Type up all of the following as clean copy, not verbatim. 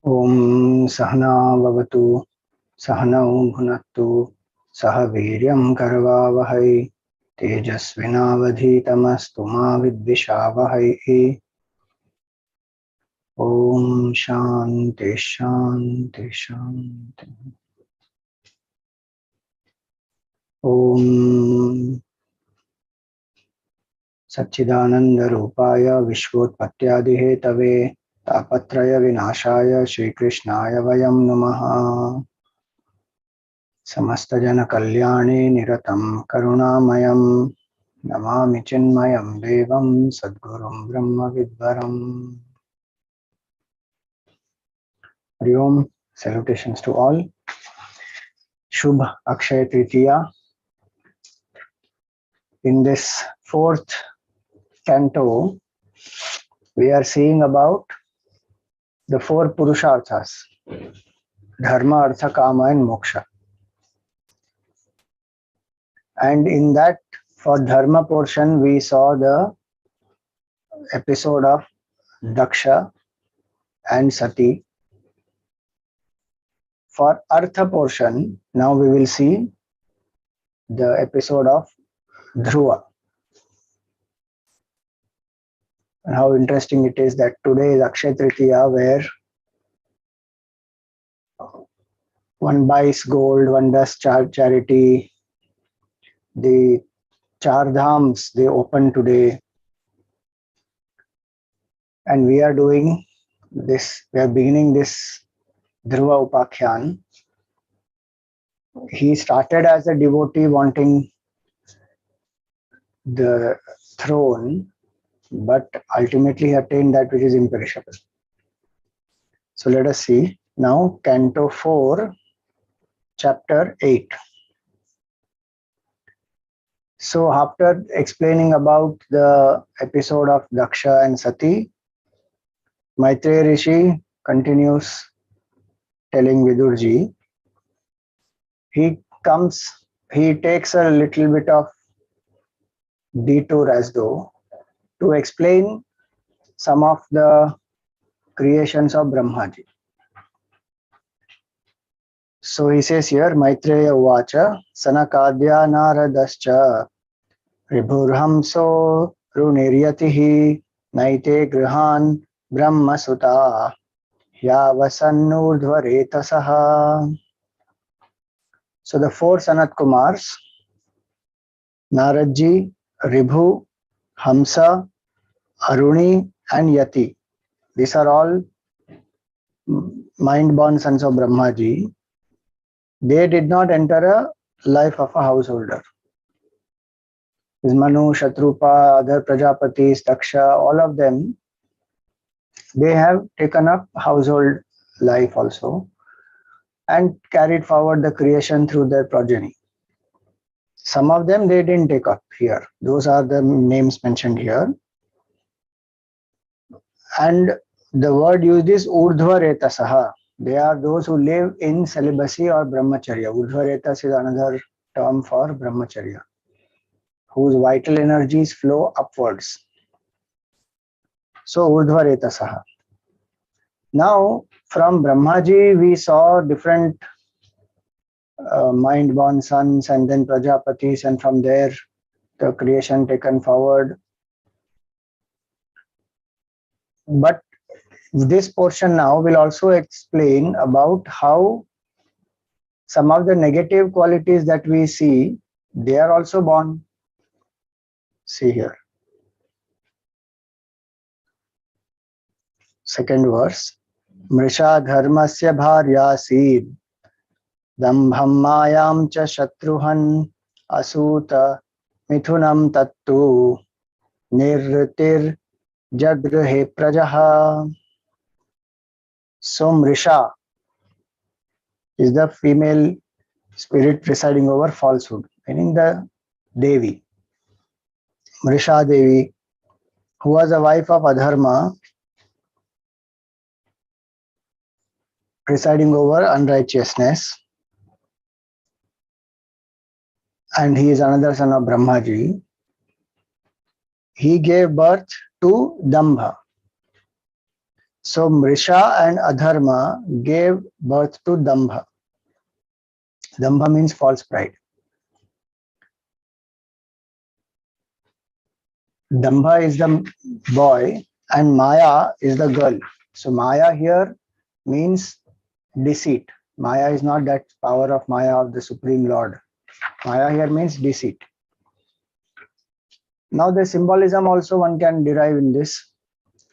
Om Sahana Vavatu Sahanau Bhunattu Sah Viryam Karvavahai Tejasvinavadhitamastu ma Vidvishavahai. Om Shanti Shanti Shanti. Om Satchidananda Rupaya Vishvotpatyadihetave Tapatraya Vinashaya Shri Krishnaya Vayam Namaha. समस्त जन कल्याणे निरतं करुणामयं नमामि चिन्मयं देवं सद्गुरुं ब्रह्म विद्वरम्. Hari Om, salutations to all. Shubh Akshaya Tritiya. In this fourth canto, we are seeing about the four Purusharthas: Dharma, Artha, Kama and Moksha. And in that, for Dharma portion, we saw the episode of Daksha and Sati. For Artha portion, now we will see the episode of Dhruva. And how interesting it is that today is Akshaya Tritiya, where one buys gold, one does charity. The Char Dhams, they open today. And we are doing this, we are beginning this Dhruva Upakhyan. He started as a devotee wanting the throne, but ultimately attained that which is imperishable. So let us see now Canto 4, Chapter 8. So after explaining about the episode of Daksha and Sati, Maitreya Rishi continues telling Vidurji, he takes a little bit of detour as though to explain some of the creations of Brahmaji. So he says here, Maitreya Uvacha, Sanakadya Naradascha, Ribhurhamso Runeryatihi, Naite Grihan Brahmasuta, Yavasannurdhvaretasaha. So the four Sanat Kumars, Naradji, Ribhu, Hamsa, Aruni and Yati. These are all mind-born sons of Brahmaji. They did not enter a life of a householder. Is Manu, Shatrupa, other Prajapatis, Daksha, all of them, they have taken up household life also and carried forward the creation through their progeny. Some of them they didn't take up here. Those are the names mentioned here. And the word used is Urdhvaretasaha. They are those who live in celibacy or brahmacharya. Urdhvaretas is another term for brahmacharya, whose vital energies flow upwards. So Urdhvaretasaha. Now from Brahmaji we saw different mind-born sons and then Prajapatis, and from there the creation taken forward. But this portion now will also explain about how some of the negative qualities that we see, they are also born. See here. Second verse. Mrisha dharmasya bharyasid dambham mayam cha shatruhan asuta mithunam tattu nirritir jagrihe prajaha. So Mrisha is the female spirit presiding over falsehood, meaning the Devi. Mrisha Devi, who was a wife of Adharma, presiding over unrighteousness, and he is another son of Brahmaji. He gave birth to Dambha. So Mrisha and Adharma gave birth to Dambha. Dambha means false pride. Dambha is the boy and Maya is the girl. So Maya here means deceit. Maya is not that power of Maya of the Supreme Lord. Maya here means deceit. Now the symbolism also one can derive in this,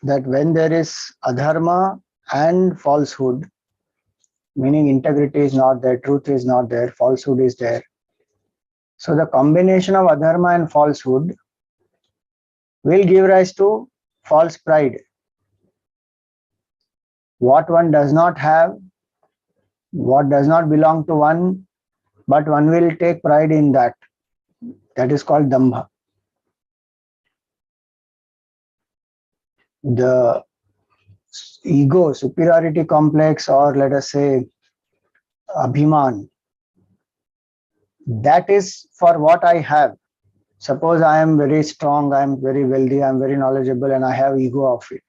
that when there is adharma and falsehood, meaning integrity is not there, truth is not there, falsehood is there. So the combination of adharma and falsehood will give rise to false pride. What one does not have, what does not belong to one, but one will take pride in that. That is called dambha. The ego, superiority complex, or let us say abhiman, that is for what I have. Suppose I am very strong, I am very wealthy, I am very knowledgeable, and I have ego of it.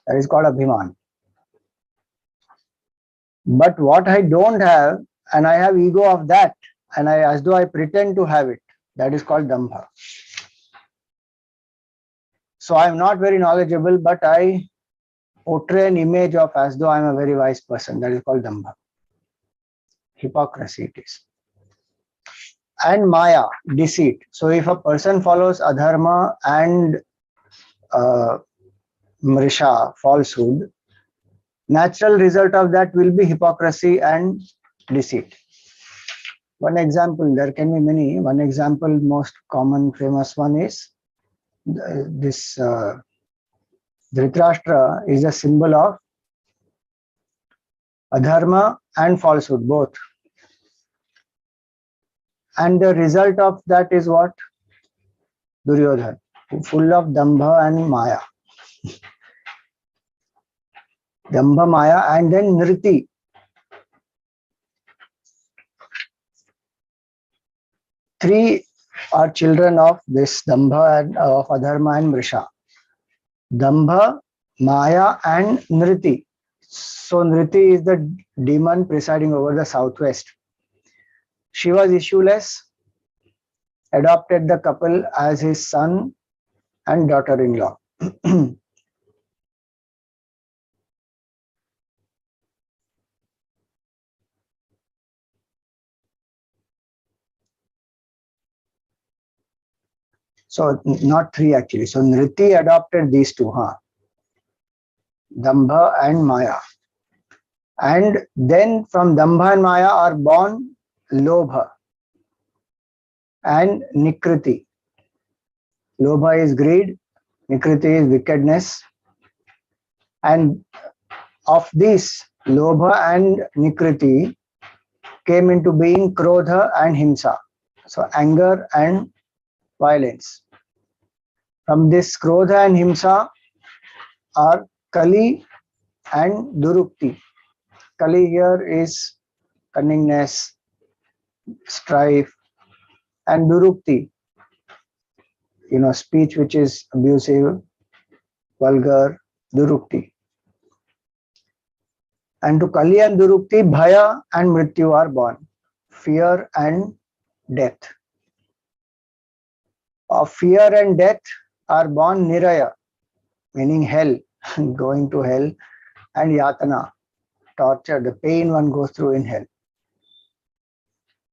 That is called abhiman. But what I don't have, and I have ego of that, and as though I pretend to have it, that is called dambha. So I am not very knowledgeable, but I portray an image of as though I am a very wise person. That is called dambha. Hypocrisy it is. And maya, deceit. So if a person follows adharma and mrisha, falsehood, natural result of that will be hypocrisy and deceit. One example, there can be many. One example, most common, famous one is this Dhritarashtra is a symbol of adharma and falsehood, both. And the result of that is what? Duryodhan, full of dambha and maya. Dambha, maya, and then nriti. Three are children of this dambha and of adharma and mrisha. Dambha, maya, and nriti. So nriti is the demon presiding over the southwest. She was issueless, adopted the couple as his son and daughter-in-law. So not three actually. So Nriti adopted these two, Dambha and Maya. And then from Dambha and Maya are born Lobha and Nikriti. Lobha is greed, Nikriti is wickedness. And of these, Lobha and Nikriti came into being Krodha and Himsa. So anger and violence. From this Krodha and Himsa are Kali and Durukti. Kali here is cunningness, strife, and Durukti, speech which is abusive, vulgar, Durukti. And to Kali and Durukti, Bhaya and Mrityu are born, fear and death. Of fear and death are born Niraya, meaning hell, going to hell, and Yatana, torture, the pain one goes through in hell.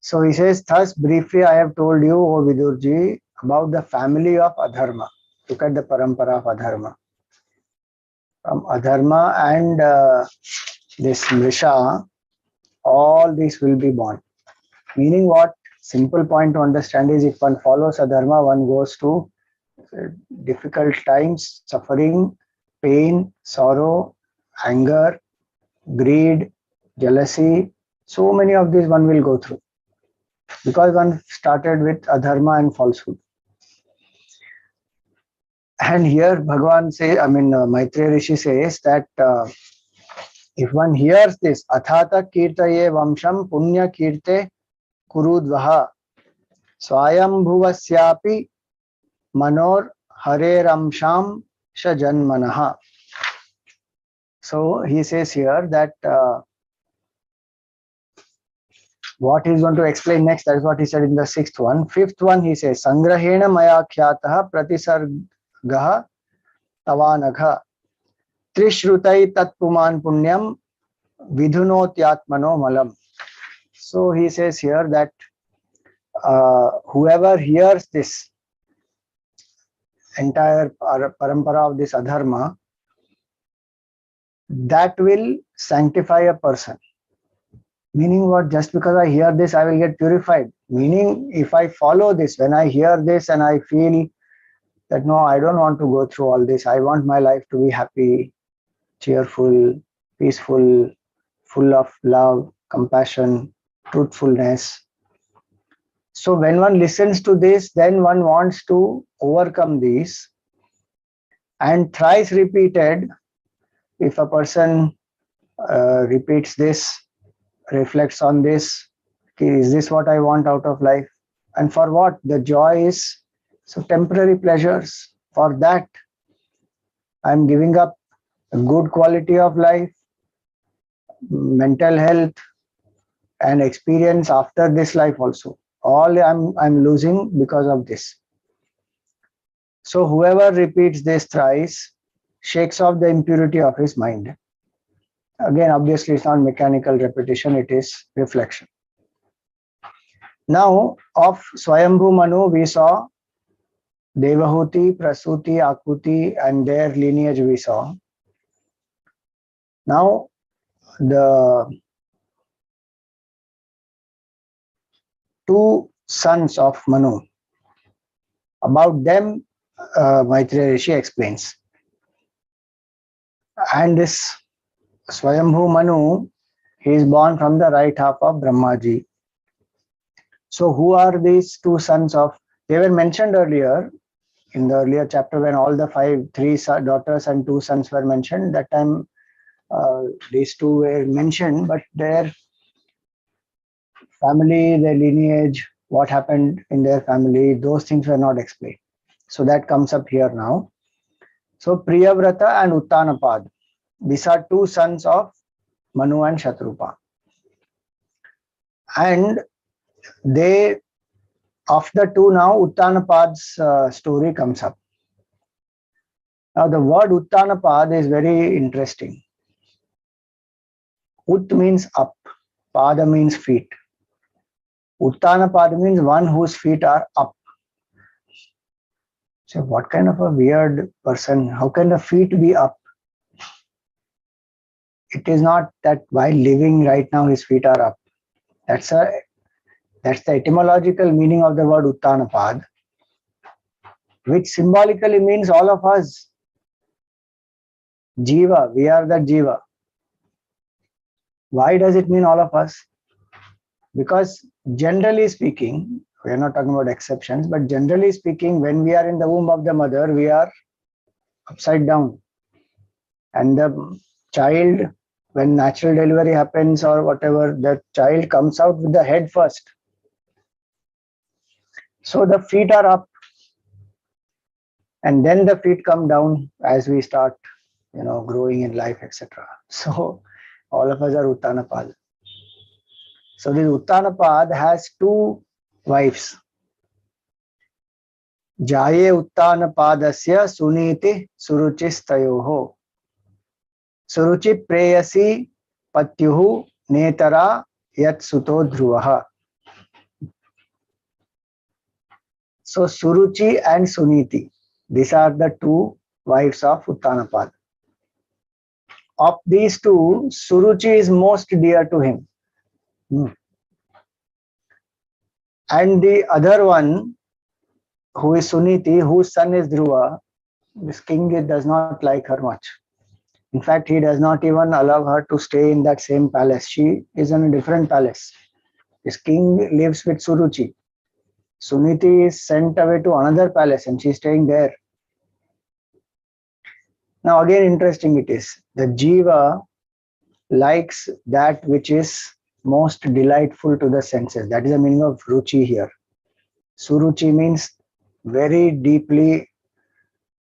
So he says, thus briefly I have told you, O Vidurji, about the family of Adharma. Look at the parampara of Adharma. From Adharma and this Mrisha, all these will be born. Meaning what? Simple point to understand is if one follows Adharma, one goes to difficult times, suffering, pain, sorrow, anger, greed, jealousy. So many of these one will go through. Because one started with adharma and falsehood. And here Bhagavan says, Maitreya Rishi says that if one hears this, athata kirtaye vamsham punya kirte kurudvaha swayam bhuvasyapi manor hareramsham shajanmanaha. So he says here that what he's going to explain next, that is what he said in the sixth one. Fifth one, he says, Sangrahena maya khyatah pratisargaha tavanagha trishrutai tatpuman punyam vidhunotyatmano malam. So he says here that whoever hears this entire parampara of this adharma, that will sanctify a person. Meaning what? Just because I hear this, I will get purified. Meaning, if I follow this, when I hear this and I feel that no, I don't want to go through all this. I want my life to be happy, cheerful, peaceful, full of love, compassion, truthfulness. So when one listens to this, then one wants to overcome these. And thrice repeated, if a person repeats this, reflects on this, okay, is this what I want out of life? And for what? The joy is so temporary pleasures. For that, I'm giving up a good quality of life, mental health, and experience after this life also. All I'm losing because of this. So whoever repeats this thrice shakes off the impurity of his mind. Again, obviously, it's not mechanical repetition, it is reflection. Now, of Swayambhu Manu, we saw Devahuti, Prasuti, Akuti, and their lineage we saw. Now, the two sons of Manu, about them, Maitreya Rishi explains. And this Swayambhu Manu, he is born from the right half of Brahmaji. So who are these two sons of? They were mentioned earlier in the earlier chapter when all the three daughters and two sons were mentioned. That time these two were mentioned, but their family, their lineage, what happened in their family, those things were not explained. So that comes up here now. So Priyavrata and Uttanapad, these are two sons of Manu and Shatrupa. And they, of the two now, Uttanapad's story comes up. Now the word Uttanapad is very interesting. Ut means up, Pada means feet. Uttanapada means one whose feet are up. So what kind of a weird person, how can the feet be up? It is not that while living right now his feet are up. That's the etymological meaning of the word Uttanapad, which symbolically means all of us. Jiva, we are the Jiva. Why does it mean all of us? Because generally speaking, we are not talking about exceptions, but generally speaking, when we are in the womb of the mother, we are upside down. And the child, when natural delivery happens or whatever, the child comes out with the head first. So the feet are up. And then the feet come down as we start, growing in life, etc. So all of us are Uttanapad. So this Uttanapad has two wives. Jaye Uttanapadasya Suniti Suruchistayoho. Suruchi Preyasi Patyuhu Netara Yat Suto Dhruvaha. So Suruchi and Suniti, these are the two wives of Uttanapad. Of these two, Suruchi is most dear to him. And the other one, who is Suniti, whose son is Dhruva, this king does not like her much. In fact, he does not even allow her to stay in that same palace. She is in a different palace. This king lives with Suruchi. Suniti is sent away to another palace and she is staying there. Now again, interesting it is. The Jiva likes that which is most delightful to the senses. That is the meaning of Ruchi here. Suruchi means very deeply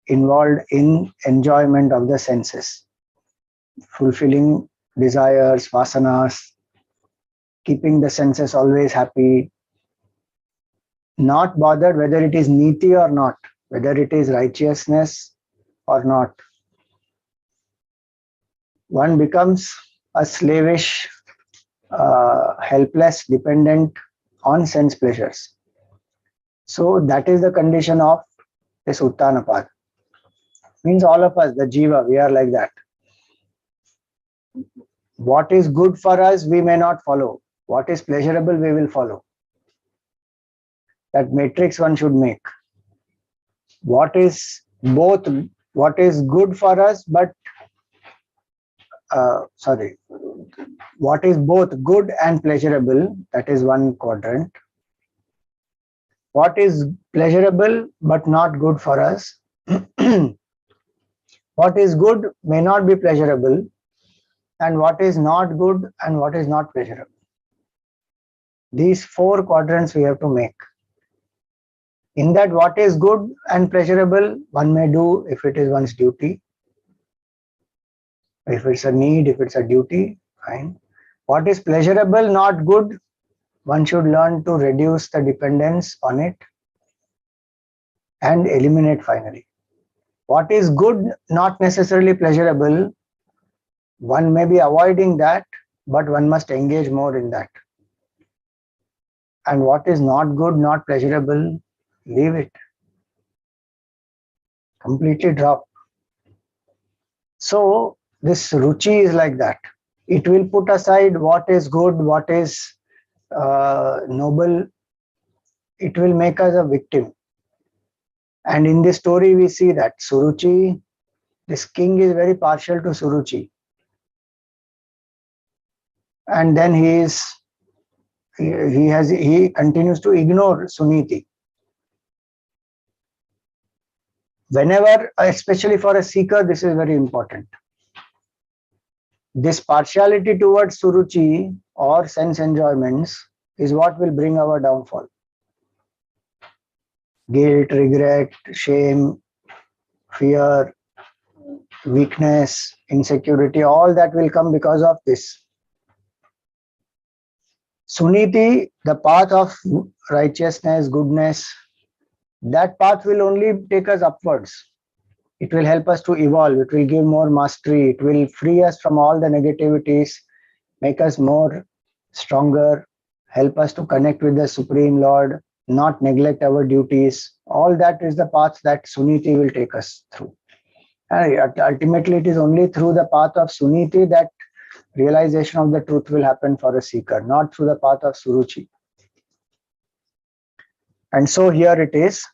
involved in enjoyment of the senses. fulfilling desires, vasanas, keeping the senses always happy, not bothered whether it is niti or not, whether it is righteousness or not. One becomes a slavish, helpless, dependent on sense pleasures. So that is the condition of this Uttanapad. Means all of us, the Jiva, we are like that. What is good for us, we may not follow. What is pleasurable, we will follow. That matrix one should make. What is both, what is good for us, but what is both good and pleasurable, that is one quadrant. What is pleasurable but not good for us. What is good may not be pleasurable, and what is not good and what is not pleasurable. These four quadrants we have to make. In that, what is good and pleasurable, one may do if it is one's duty. If it's a need, if it's a duty, fine. What is pleasurable, not good, one should learn to reduce the dependence on it and eliminate finally. What is good, not necessarily pleasurable, one may be avoiding that, but one must engage more in that. And what is not good, not pleasurable, leave it. Completely drop. So this ruchi is like that. It will put aside what is good, what is noble. It will make us a victim. And in this story we see that Suruchi, this king is very partial to Suruchi. And then he continues to ignore Suniti. Whenever, especially for a seeker, this is very important. This partiality towards Suruchi or sense enjoyments is what will bring our downfall. Guilt, regret, shame, fear, weakness, insecurity, all that will come because of this. Suniti, the path of righteousness, goodness, that path will only take us upwards. It will help us to evolve. It will give more mastery. It will free us from all the negativities, make us more stronger, help us to connect with the Supreme Lord, not neglect our duties. All that is the path that Suniti will take us through. And ultimately, it is only through the path of Suniti that realization of the truth will happen for a seeker, not through the path of Suruchi. And so here it is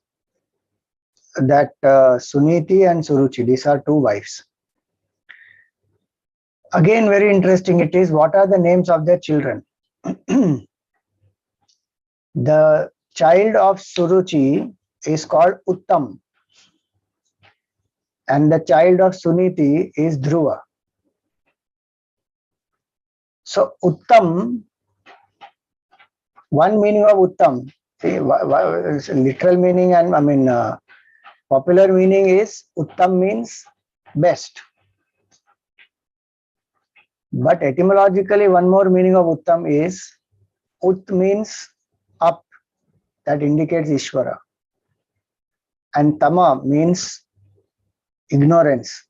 that Suniti and Suruchi, these are two wives. Again, very interesting it is, what are the names of their children? The child of Suruchi is called Uttam, and the child of Suniti is Dhruva. So Uttam, one meaning of Uttam, see, literal meaning and popular meaning is Uttam means best. But etymologically, one more meaning of Uttam is Ut means up, that indicates Ishvara. And Tama means ignorance.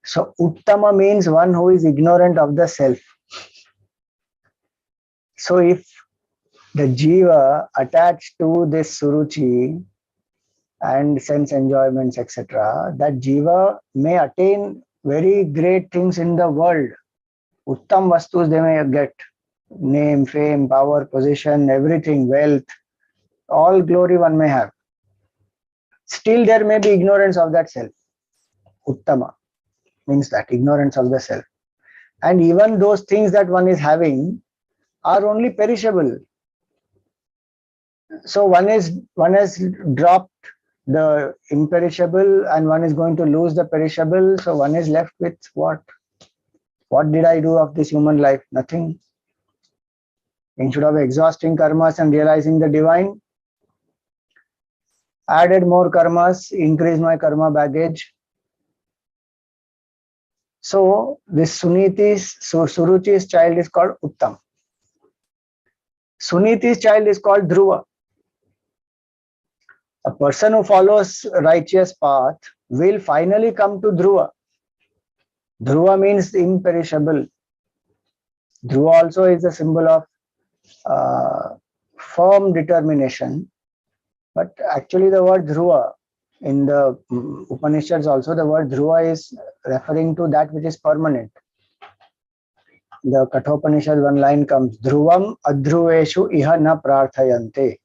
So Uttama means one who is ignorant of the self. So if the Jiva attached to this Suruchi and sense enjoyments, etc., that Jiva may attain very great things in the world. Uttam vastus they may get. Name, fame, power, position, everything, wealth, all glory one may have. Still there may be ignorance of that self. Uttama means that, ignorance of the self. And even those things that one is having are only perishable. So one has dropped the imperishable and one is going to lose the perishable. So one is left with what? What did I do of this human life? Nothing. Instead of exhausting karmas and realizing the divine, added more karmas, increased my karma baggage. So this Suruchi's child is called Uttam. Suniti's child is called Dhruva. A person who follows righteous path will finally come to Dhruva. Dhruva means imperishable. Dhruva also is a symbol of firm determination. But actually the word Dhruva in the Upanishads also, the word Dhruva is referring to that which is permanent. The Kathopanishad one line comes, Dhruvam adhruveshu iha na prarthayante.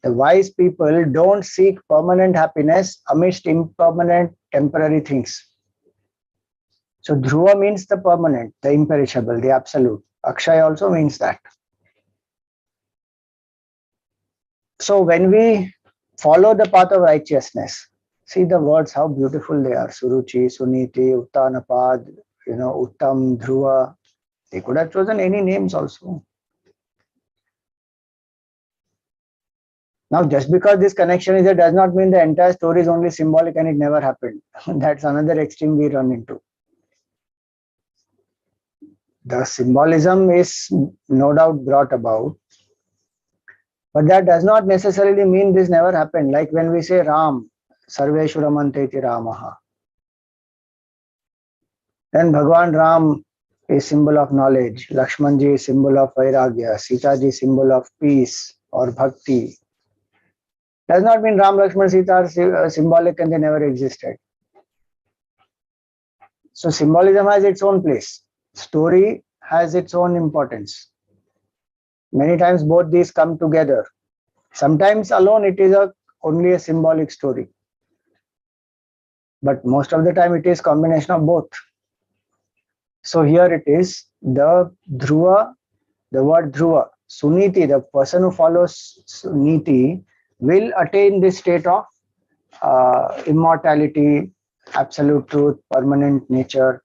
The wise people don't seek permanent happiness amidst impermanent temporary things. So Dhruva means the permanent, the imperishable, the absolute. Akshay also means that. So when we follow the path of righteousness, see the words, how beautiful they are. Suruchi, Suniti, Uttanapad, Uttam, Dhruva. They could have chosen any names also. Now, just because this connection is there does not mean the entire story is only symbolic and it never happened. That's another extreme we run into. The symbolism is no doubt brought about, but that does not necessarily mean this never happened. Like when we say Ram, Sarveshu Ramanteti Ramaha. Then Bhagwan Ram is symbol of knowledge, Lakshmanji is symbol of Vairagya, Sitaji symbol of peace or Bhakti. Does not mean Ram, Lakshman, Sita are symbolic and they never existed. So symbolism has its own place. Story has its own importance. Many times both these come together. Sometimes alone it is only a symbolic story. But most of the time it is combination of both. So here it is, the Dhruva, the word Dhruva, Suniti, the person who follows Niti will attain this state of immortality, absolute truth, permanent nature.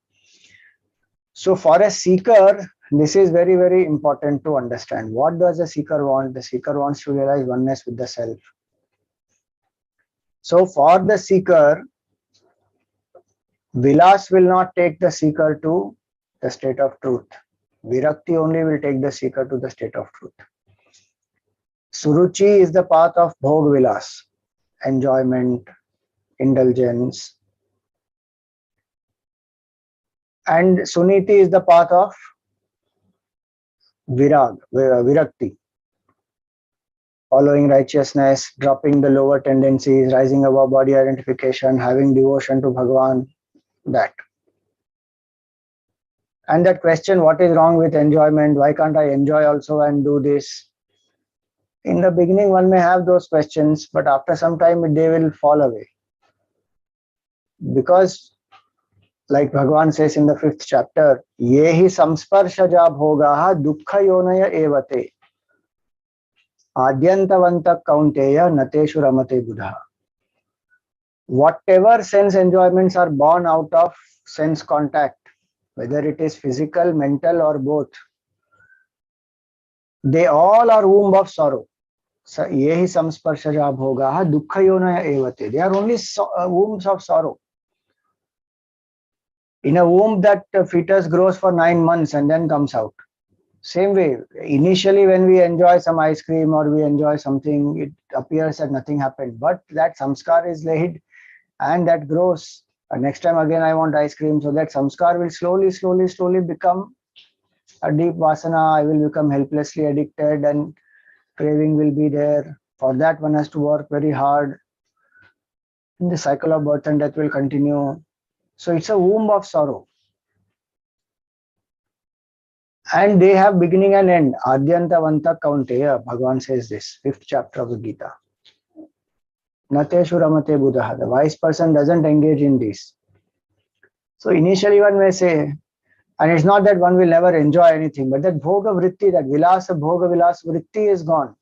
So for a seeker, this is very, very important to understand. What does a seeker want? The seeker wants to realize oneness with the self. So for the seeker, Vilas will not take the seeker to the state of truth. Virakti only will take the seeker to the state of truth. Suruchi is the path of Bhog Vilas, enjoyment, indulgence. And Suniti is the path of Virakti, following righteousness, dropping the lower tendencies, rising above body identification, having devotion to Bhagavan, that. And that question, what is wrong with enjoyment? Why can't I enjoy also and do this? In the beginning, one may have those questions, but after some time, they will fall away. Because, like Bhagavan says in the 5th chapter, Yehi samsparshaja bhogaha dukkha yonaya evate adyantavanta kaunteya nateshu ramate buddha. Whatever sense enjoyments are born out of sense contact, whether it is physical, mental or both, they all are womb of sorrow. Yehi samsparshaja bhogaha dukkha yonaya evate. They are only wombs of sorrow. In a womb, that fetus grows for 9 months and then comes out. Same way, initially when we enjoy some ice cream or we enjoy something, it appears that nothing happened. But that samskar is laid and that grows. Next time again I want ice cream. So that samskar will slowly become a deep vasana. I will become helplessly addicted and craving will be there. For that one has to work very hard. And the cycle of birth and death will continue. So it's a womb of sorrow. And they have beginning and end. Adyantavanta kaunteya, Bhagavan says this, 5th chapter of the Gita. Nateshu ramate buddha. The wise person doesn't engage in this. So initially one may say, and it's not that one will never enjoy anything, but that bhoga vritti, that vilasa, bhoga vilasa vritti is gone.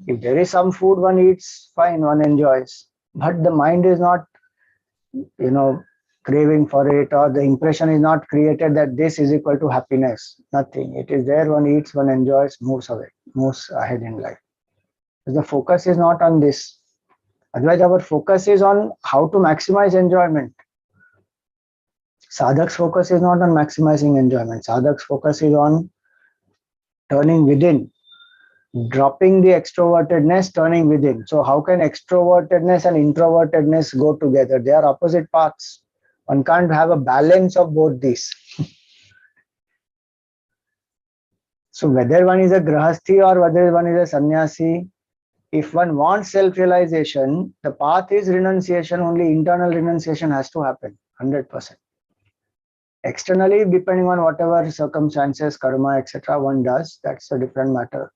If there is some food one eats, fine, one enjoys. But the mind is not, craving for it, or the impression is not created that this is equal to happiness. Nothing. It is there, one eats, one enjoys, moves away, moves ahead in life. The focus is not on this. Otherwise, our focus is on how to maximize enjoyment. Sadhak's focus is not on maximizing enjoyment. Sadhak's focus is on turning within, dropping the extrovertedness, turning within. So how can extrovertedness and introvertedness go together? They are opposite paths. One can't have a balance of both these. So whether one is a grahasthi or whether one is a sannyasi, if one wants self-realization, the path is renunciation. Only internal renunciation has to happen, 100%. Externally, depending on whatever circumstances, karma, etc., one does, that's a different matter.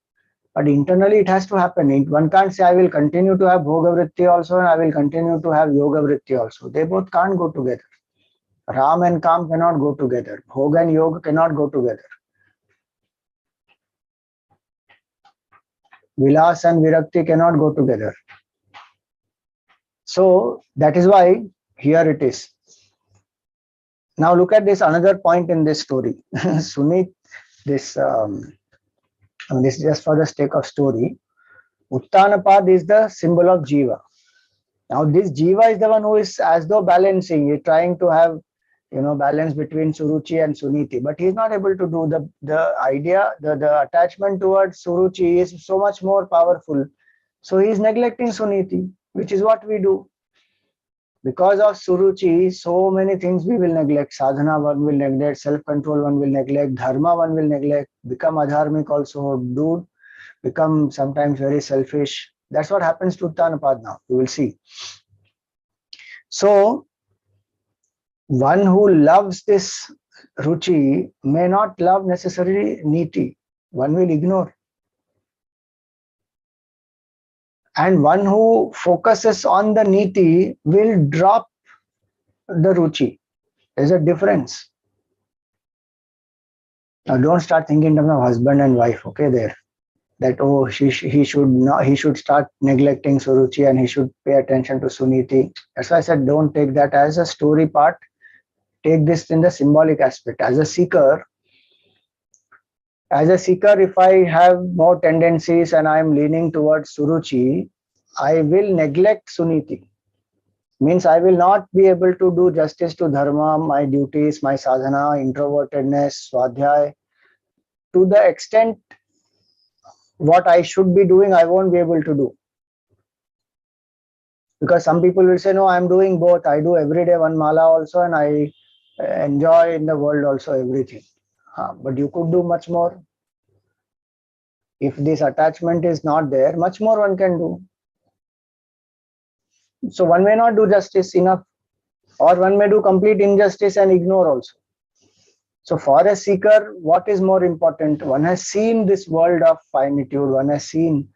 But internally, it has to happen. One can't say, I will continue to have bhoga vritti also and I will continue to have yoga vritti also. They both can't go together. Ram and Kam cannot go together. Bhoga and yoga cannot go together. Vilas and Virakti cannot go together. So that is why here it is. Now look at this another point in this story. Sunit, this is just for the sake of story. Uttanapad is the symbol of Jiva. Now this Jiva is the one who is as though balancing, he's trying to have balance between Suruchi and Suniti, but he's not able to do the idea, the attachment towards Suruchi is so much more powerful. So he's neglecting Suniti, which is what we do. Because of Suruchi, so many things we will neglect. Sadhana one will neglect, self-control one will neglect, dharma one will neglect, become adharmic also, become sometimes very selfish. That's what happens to Uttanapad now, you will see. So one who loves this Ruchi may not love necessarily Niti. One will ignore. And one who focuses on the Niti will drop the Ruchi. There's a difference. Now don't start thinking in terms of husband and wife, okay, there. That, oh, he should start neglecting Suruchi and he should pay attention to Suniti. That's why I said don't take that as a story part. Take this in the symbolic aspect. As a seeker, if I have more tendencies and I am leaning towards Suruchi, I will neglect Suniti. Means I will not be able to do justice to dharma, my duties, my sadhana, introvertedness, swadhyay. To the extent what I should be doing, I won't be able to do. Because some people will say, no, I'm doing both. I do every day one mala also and I enjoy in the world also everything. But you could do much more. If this attachment is not there, much more one can do. So one may not do justice enough, or one may do complete injustice and ignore also. So for a seeker, what is more important? One has seen this world of finitude, one has seen,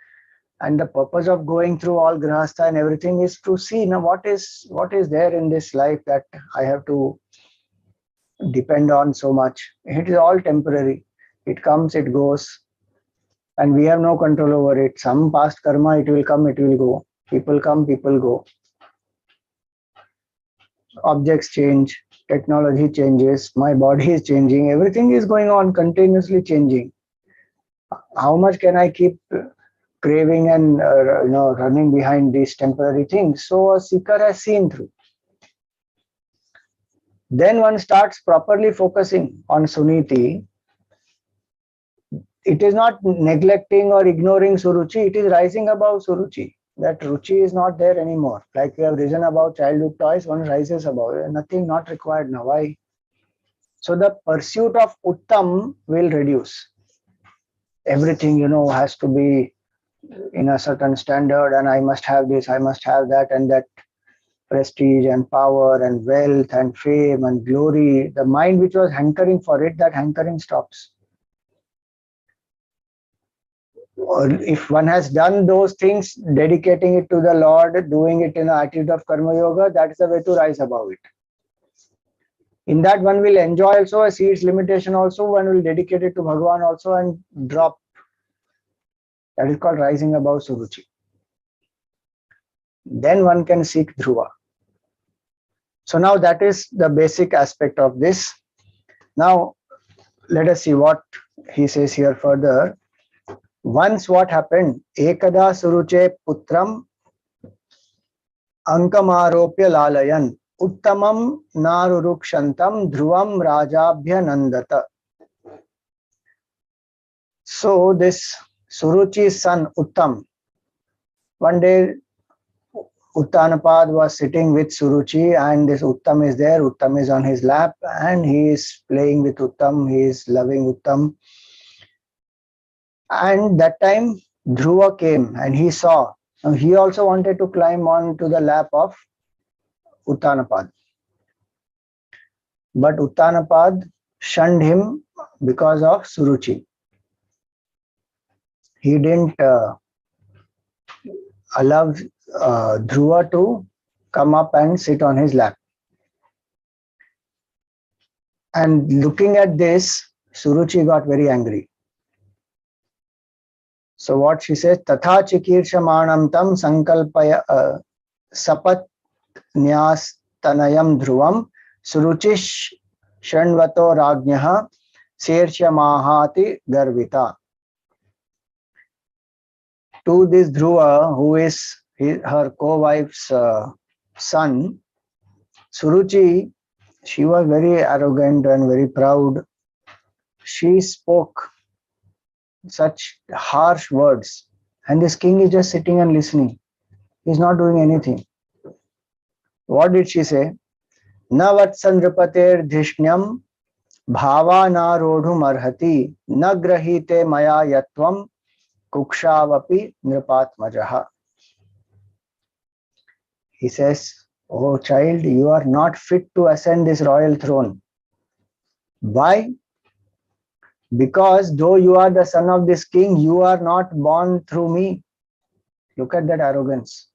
and the purpose of going through all grahastha and everything is to see now what is there in this life that I have to depend on so much. It is all temporary. It comes, it goes, and we have no control over it. Some past karma, it will come, it will go. People come, people go. Objects change, technology changes, my body is changing, everything is going on, continuously changing. How much can I keep craving and running behind these temporary things? So a seeker has seen through. Then one starts properly focusing on Suniti. It is not neglecting or ignoring Suruchi, it is rising above Suruchi. That Ruchi is not there anymore. Like we have risen above childhood toys, one rises above. Nothing not required now. Why? So the pursuit of Uttam will reduce. Everything, has to be in a certain standard, and I must have this, I must have that, and that prestige and power and wealth and fame and glory. The mind which was hankering for it, that hankering stops. Or if one has done those things, dedicating it to the Lord, doing it in an attitude of karma yoga, that is the way to rise above it. In that one will enjoy also, see its limitation also, one will dedicate it to Bhagavan also and drop. That is called rising above Suruchi. Then one can seek Dhruva. So now that is the basic aspect of this. Now let us see what he says here further. Once what happened? Ekada Suruche Putram Ankamaropya Lalayan. Uttamam narurukshantam dhruvam rajabhya nandata. So this Suruchi's son Uttam, one day Uttanapad was sitting with Suruchi and this Uttam is there. Uttam is on his lap and he is playing with Uttam. He is loving Uttam. And that time Dhruva came and he saw. Now he also wanted to climb on to the lap of Uttanapad. But Uttanapad shunned him because of Suruchi. He didn't allow Dhruva to come up and sit on his lap. And looking at this, Suruchi got very angry. So what she says, Tatha chikirshamanam tam sankalpaya sapat nyas-tanayam dhruvam Suruchish shanvato rajnyaha sershyamahati garvita. To this Dhruva, who is her co-wife's son, Suruchi, she was very arrogant and very proud. She spoke such harsh words, and this king is just sitting and listening. He's not doing anything. What did she say? Na vatsan nripater dhishnyam bhava na rodhum arhati na grahite maya yatvam kukshavapi nripatmajaha. He says, oh child, you are not fit to ascend this royal throne. Why? Because though you are the son of this king, you are not born through me. Look at that arrogance.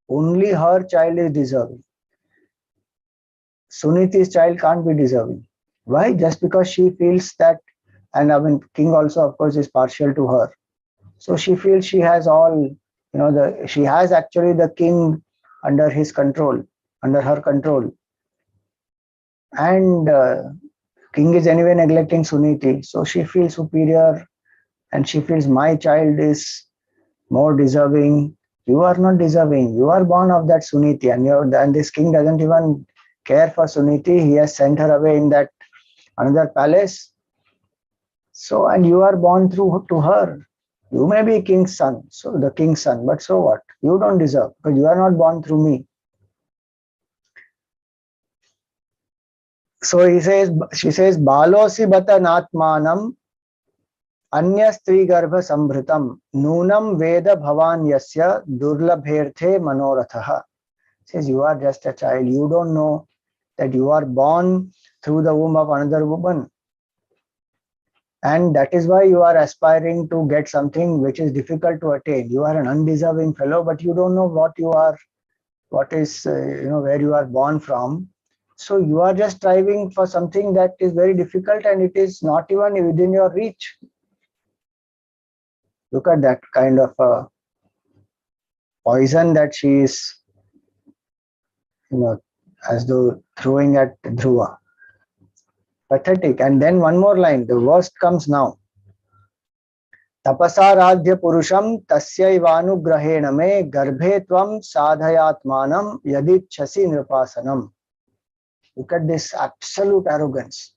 Only her child is deserving. Suniti's child can't be deserving. Why? Just because she feels that, and I mean, king also, of course, is partial to her. So she feels she has all, she has actually the king under his control, under her control. And king is anyway neglecting Suniti. So she feels superior and she feels my child is more deserving. You are not deserving. You are born of that Suniti, and this king doesn't even care for Suniti. He has sent her away in that another palace. So, and you are born to her. You may be king's son, so the king's son, but so what? You don't deserve, because you are not born through me. So she says, Balosi bata natmanam anya stri garbha sambhritam nunam veda bhavan yasya durlabherthe manorathaha. Says, you are just a child. You don't know that you are born through the womb of another woman. And that is why you are aspiring to get something which is difficult to attain. You are an undeserving fellow, but you don't know what you are, what is, where you are born from. So you are just striving for something that is very difficult and it is not even within your reach. Look at that kind of poison that she is, as though throwing at Dhruva. Pathetic. And then one more line, the worst comes now. Tapasaradhya purusham tasyaivaanu grahena me garbhe tvam sadhayatmanam yaditchasi nripasanam. Look at this absolute arrogance.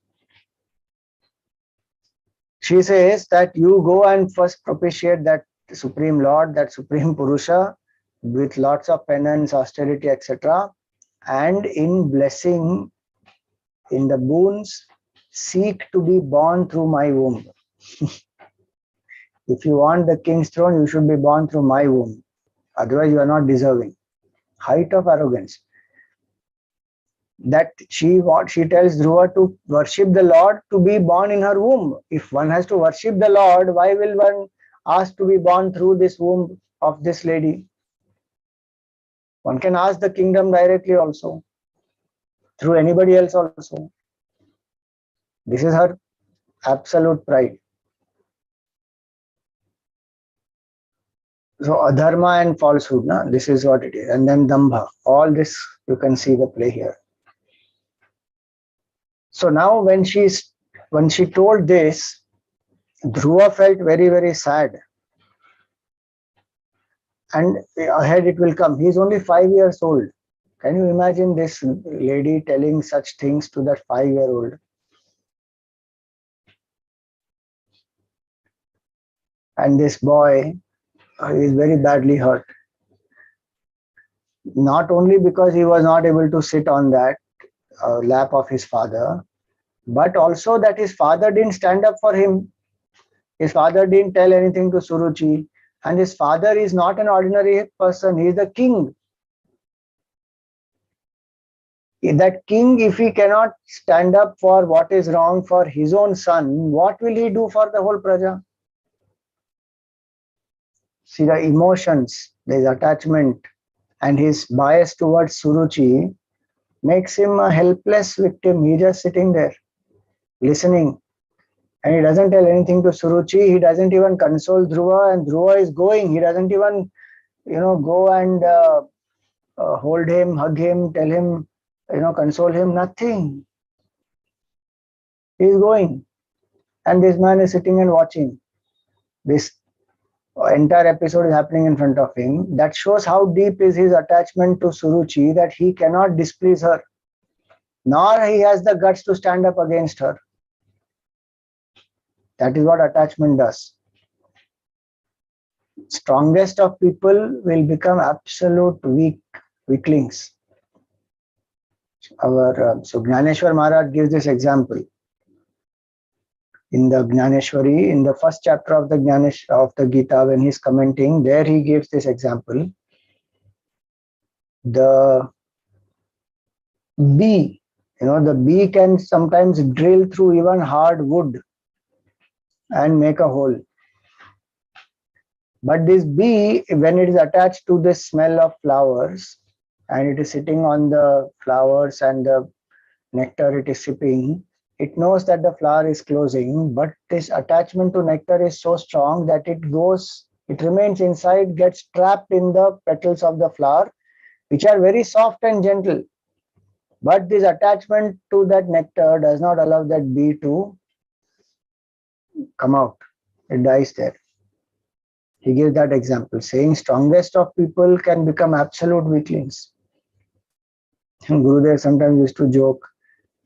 She says that you go and first propitiate that Supreme Lord, that Supreme Purusha, with lots of penance, austerity, etc. And in blessing, in the boons, seek to be born through my womb. If you want the king's throne, you should be born through my womb. Otherwise, you are not deserving. Height of arrogance. That she tells Dhruva to worship the Lord to be born in her womb. If one has to worship the Lord, why will one ask to be born through this womb of this lady? One can ask the kingdom directly also, through anybody else also. This is her absolute pride. So adharma and falsehood, this is what it is. And then dambha. All this, you can see the play here. So now when she told this, Dhruva felt very, very sad. And ahead it will come. He is only 5 years old. Can you imagine this lady telling such things to that 5-year-old? And this boy is very badly hurt. Not only because he was not able to sit on that lap of his father, but also that his father didn't stand up for him. His father didn't tell anything to Suruchi. And his father is not an ordinary person, he is the king. That king, if he cannot stand up for what is wrong for his own son, what will he do for the whole praja? See, the emotions, his attachment, and his bias towards Suruchi makes him a helpless victim. He's just sitting there, listening. And he doesn't tell anything to Suruchi. He doesn't even console Dhruva, and Dhruva is going. He doesn't even, go and hold him, hug him, tell him, console him. Nothing. He is going. And this man is sitting and watching. This entire episode is happening in front of him. That shows how deep is his attachment to Suruchi, that he cannot displease her, nor he has the guts to stand up against her. That is what attachment does. Strongest of people will become absolute weaklings. So Gnaneshwar Maharaj gives this example in the Gnaneshwari, in the first chapter of the Gita, when he's commenting. There he gives this example. The bee, the bee can sometimes drill through even hard wood and make a hole. But this bee, when it is attached to the smell of flowers, and it is sitting on the flowers and the nectar it is sipping, it knows that the flower is closing, but this attachment to nectar is so strong that it remains inside, gets trapped in the petals of the flower, which are very soft and gentle. But this attachment to that nectar does not allow that bee to come out. It dies there. He gives that example, saying strongest of people can become absolute weaklings. Gurudev sometimes used to joke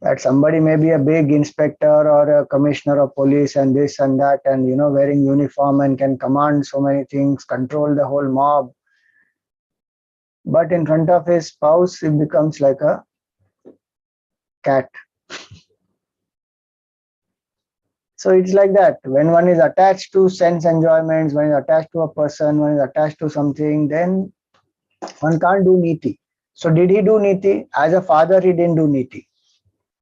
that somebody may be a big inspector or a commissioner of police and this and that, and wearing uniform and can command so many things, control the whole mob. But in front of his spouse, he becomes like a cat. So it's like that. When one is attached to sense enjoyments, when is attached to a person, when is attached to something, then one can't do niti. So did he do niti? As a father, he didn't do niti.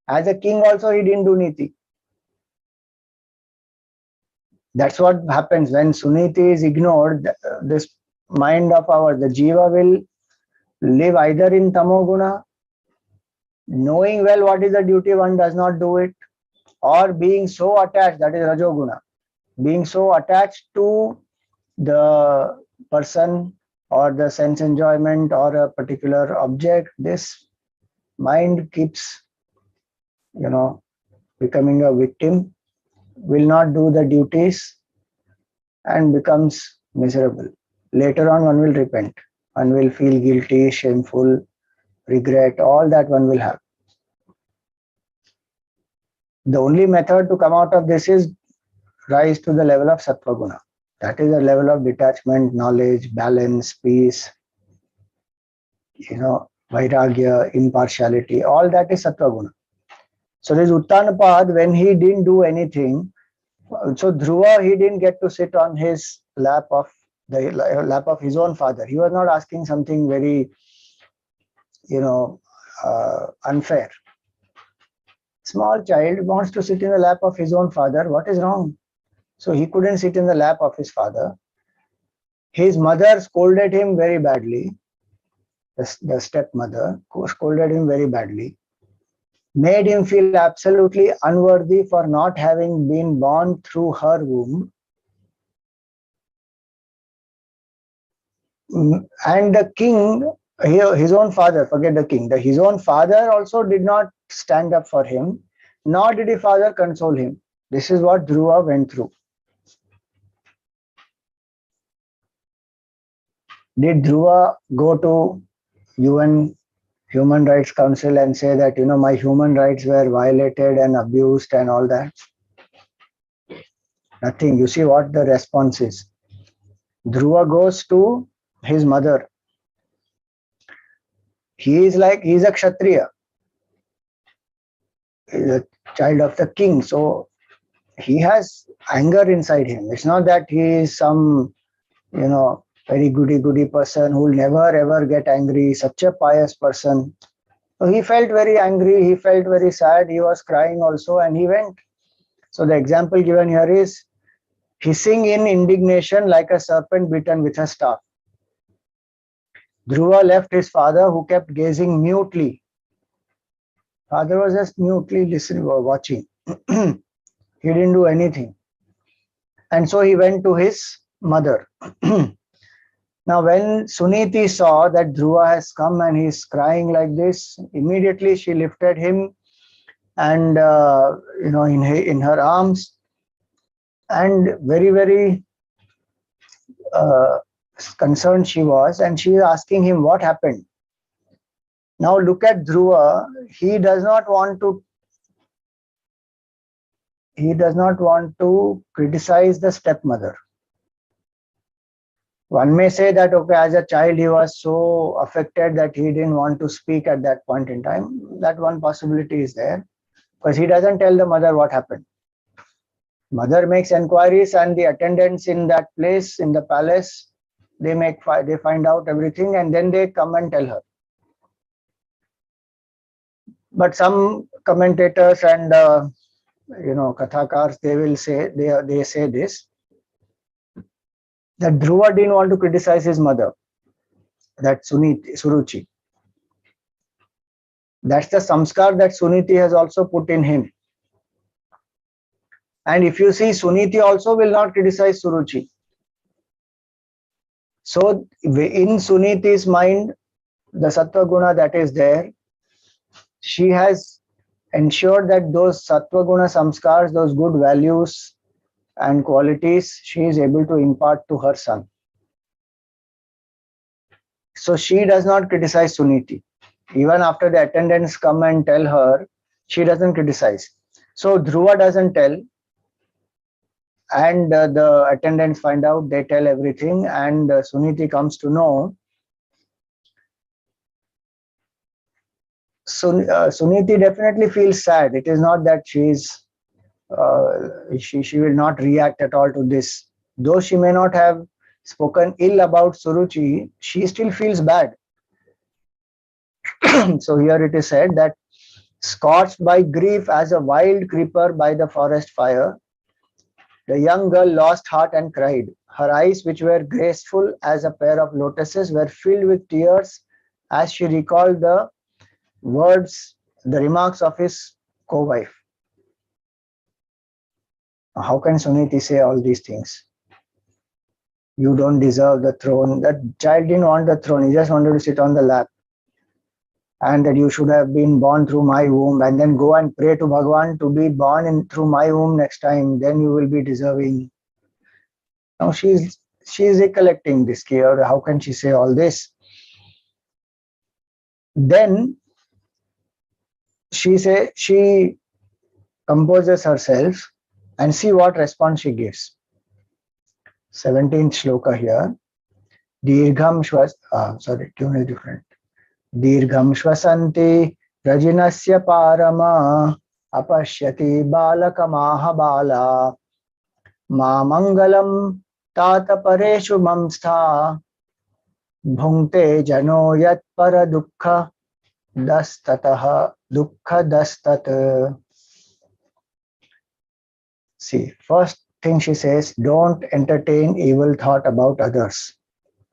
As a king also, he didn't do niti. That's what happens when suniti is ignored. This mind of ours, the jiva, will live either in tamoguna, knowing well what is the duty, one does not do it, or being so attached, that is rajoguna, being so attached to the person or the sense enjoyment or a particular object, this mind keeps, becoming a victim, will not do the duties and becomes miserable. Later on, one will repent, one will feel guilty, shameful, regret, all that one will have. The only method to come out of this is rise to the level of sattva guna. That is a level of detachment, knowledge, balance, peace, vairagya, impartiality, all that is sattva guna. So this Uttanapad, when he didn't do anything, so Dhruva, he didn't get to sit on his lap of his own father. He was not asking something very, unfair. Small child wants to sit in the lap of his own father. What is wrong? So he couldn't sit in the lap of his father. His mother scolded him very badly. The stepmother scolded him very badly, made him feel absolutely unworthy for not having been born through her womb. And the king, his own father, forget the king, his own father also did not stand up for him, nor did his father console him. This is what Dhruva went through. Did Dhruva go to UN Human Rights Council and say that, my human rights were violated and abused and all that? Nothing. You see what the response is. Dhruva goes to his mother. He's a Kshatriya. He's a child of the king. So he has anger inside him. It's not that he is some, very goody person who will never ever get angry, such a pious person. So he felt very angry, he felt very sad, he was crying also, and he went. So the example given here is hissing in indignation like a serpent bitten with a staff. Dhruva left his father, who kept gazing mutely. Father was just mutely listening or watching. He didn't do anything. And so he went to his mother. Now, when Suniti saw that Dhruva has come and he's crying like this, immediately she lifted him and, in her arms, and very, very concerned she was, and she was asking him what happened. Now look at Dhruva. He does not want to criticize the stepmother. One may say that, okay, as a child he was so affected that he didn't want to speak at that point in time. That one possibility is there, because he doesn't tell the mother what happened. Mother makes enquiries, and the attendants in that place, in the palace, they find out everything, and then they come and tell her. But some commentators and kathakars, they will say, they say this, that Dhruva didn't want to criticize his mother, that Suruchi. That's the samskar that Suniti has also put in him. And if you see, Suniti also will not criticize Suruchi. So in Suniti's mind, the sattva guna that is there, she has ensured that those sattva guna samskars, those good values and qualities, she is able to impart to her son. So she does not criticize Suniti. Even after the attendants come and tell her, she doesn't criticize. So Dhruva doesn't tell, and the attendants find out, they tell everything, and Suniti comes to know. So Suniti definitely feels sad. It is not that she will not react at all to this. Though she may not have spoken ill about Suruchi, she still feels bad. So here it is said that, scorched by grief as a wild creeper by the forest fire, the young girl lost heart and cried. Her eyes, which were graceful as a pair of lotuses, were filled with tears as she recalled the remarks of his co-wife. How can Suniti say all these things? You don't deserve the throne. That child didn't want the throne. He just wanted to sit on the lap. And that you should have been born through my womb, and then go and pray to Bhagavan to be born through my womb next time. Then you will be deserving. Now she is recollecting this here. How can she say all this? Then she composes herself, and see what response she gives. 17th shloka here. Dirgham shwas. Tune is different. Dirgham shvasanti rajinasya parama apashyati balakamaha bala ma mangalam tata pareshu mamstha bhungte jano yat para dukkha dastataha dukkha dastat. See, first thing she says, don't entertain evil thought about others.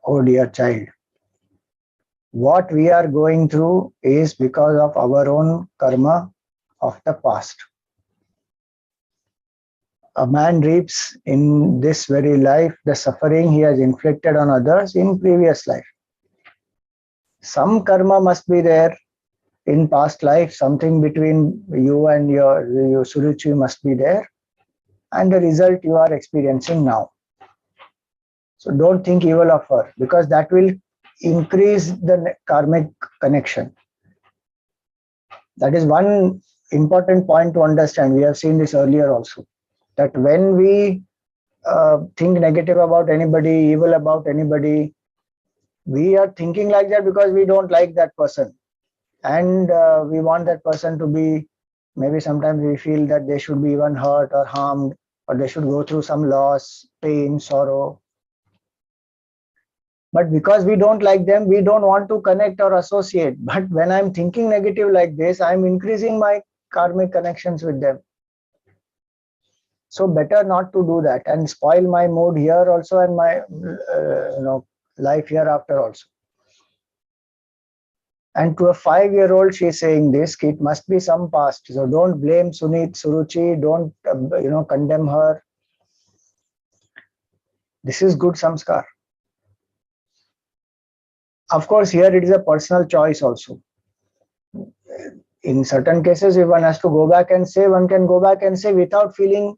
Oh dear child. What we are going through is because of our own karma of the past. A man reaps in this very life the suffering he has inflicted on others in previous life. Some karma must be there in past life. Something between you and your Suruchi must be there, and the result you are experiencing now. So don't think evil of her, because that will increase the karmic connection. That is one important point to understand. We have seen this earlier also, that when we think negative about anybody, evil about anybody, we are thinking like that because we don't like that person, and we want that person to be, maybe sometimes we feel that they should be even hurt or harmed, or they should go through some loss, pain, sorrow. But because we don't like them, we don't want to connect or associate. But when I'm thinking negative like this, I'm increasing my karmic connections with them. So better not to do that and spoil my mood here also, and my life hereafter also. And to a 5-year-old, she's saying this, it must be some past. So don't blame Suruchi, don't condemn her. This is good samskar. Of course, here it is a personal choice also. In certain cases, if one has to go back and say, one can go back and say without feeling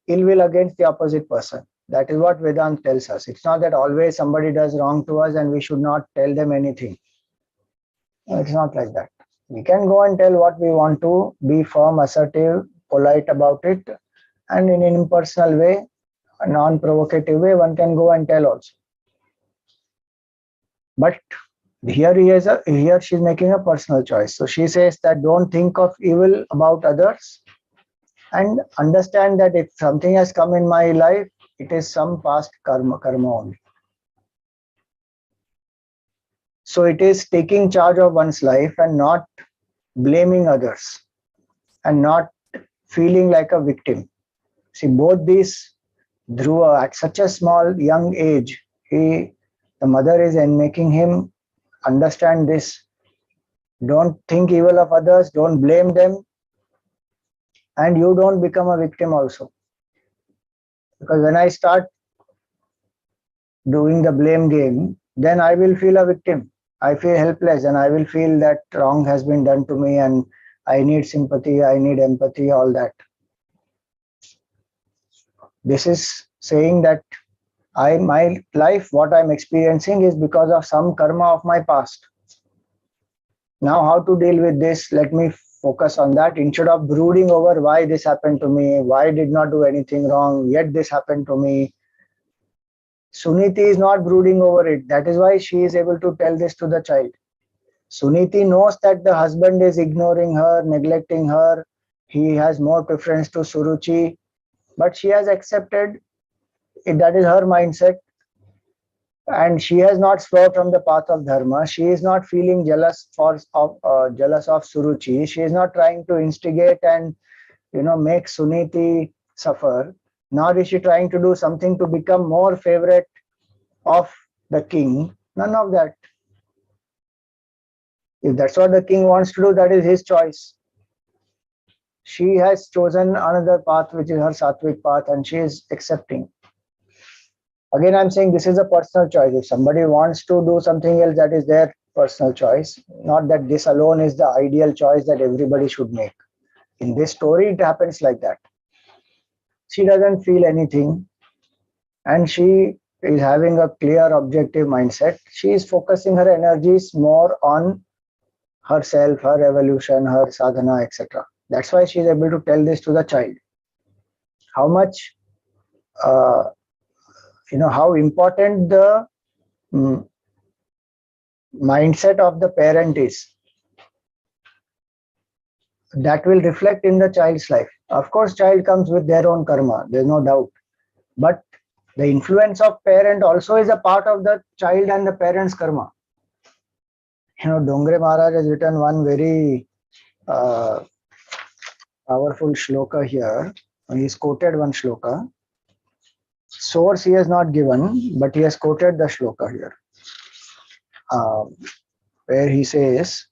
ill will against the opposite person. That is what Vedanta tells us. It's not that always somebody does wrong to us and we should not tell them anything. No, it's not like that. We can go and tell what we want to, be firm, assertive, polite about it, and in an impersonal way, a non-provocative way, one can go and tell also. But here she's making a personal choice. So she says that don't think of evil about others, and understand that if something has come in my life, it is some past karma only. So it is taking charge of one's life and not blaming others and not feeling like a victim. See, both these, Dhruva, at such a small young age, the mother is making him understand this. Don't think evil of others, don't blame them, and you don't become a victim also. Because when I start doing the blame game, then I will feel a victim. I feel helpless, and I will feel that wrong has been done to me, and I need sympathy, I need empathy, all that. This is saying that my life, what I'm experiencing is because of some karma of my past. Now, how to deal with this? Let me focus on that instead of brooding over why this happened to me, why I did not do anything wrong, yet this happened to me. Suniti is not brooding over it. That is why she is able to tell this to the child. Suniti knows that the husband is ignoring her, neglecting her. He has more preference to Suruchi, but she has accepted it. That is her mindset. And she has not swerved from the path of dharma. She is not feeling jealous of Suruchi. She is not trying to instigate and make Suniti suffer. Nor is she trying to do something to become more favorite of the king. None of that. If that's what the king wants to do, that is his choice. She has chosen another path, which is her sattvic path, and she is accepting. Again, I'm saying this is a personal choice. If somebody wants to do something else, that is their personal choice. Not that this alone is the ideal choice that everybody should make. In this story, it happens like that. She doesn't feel anything, and she is having a clear, objective mindset. She is focusing her energies more on herself, her evolution, her sadhana, etc. That's why she is able to tell this to the child. How much how important the mindset of the parent is. That will reflect in the child's life. Of course, child comes with their own karma, there's no doubt. But the influence of parent also is a part of the child and the parent's karma. Dongre Maharaj has written one very powerful shloka here. He's quoted one shloka. Source he has not given, but he has quoted the shloka here, where he says,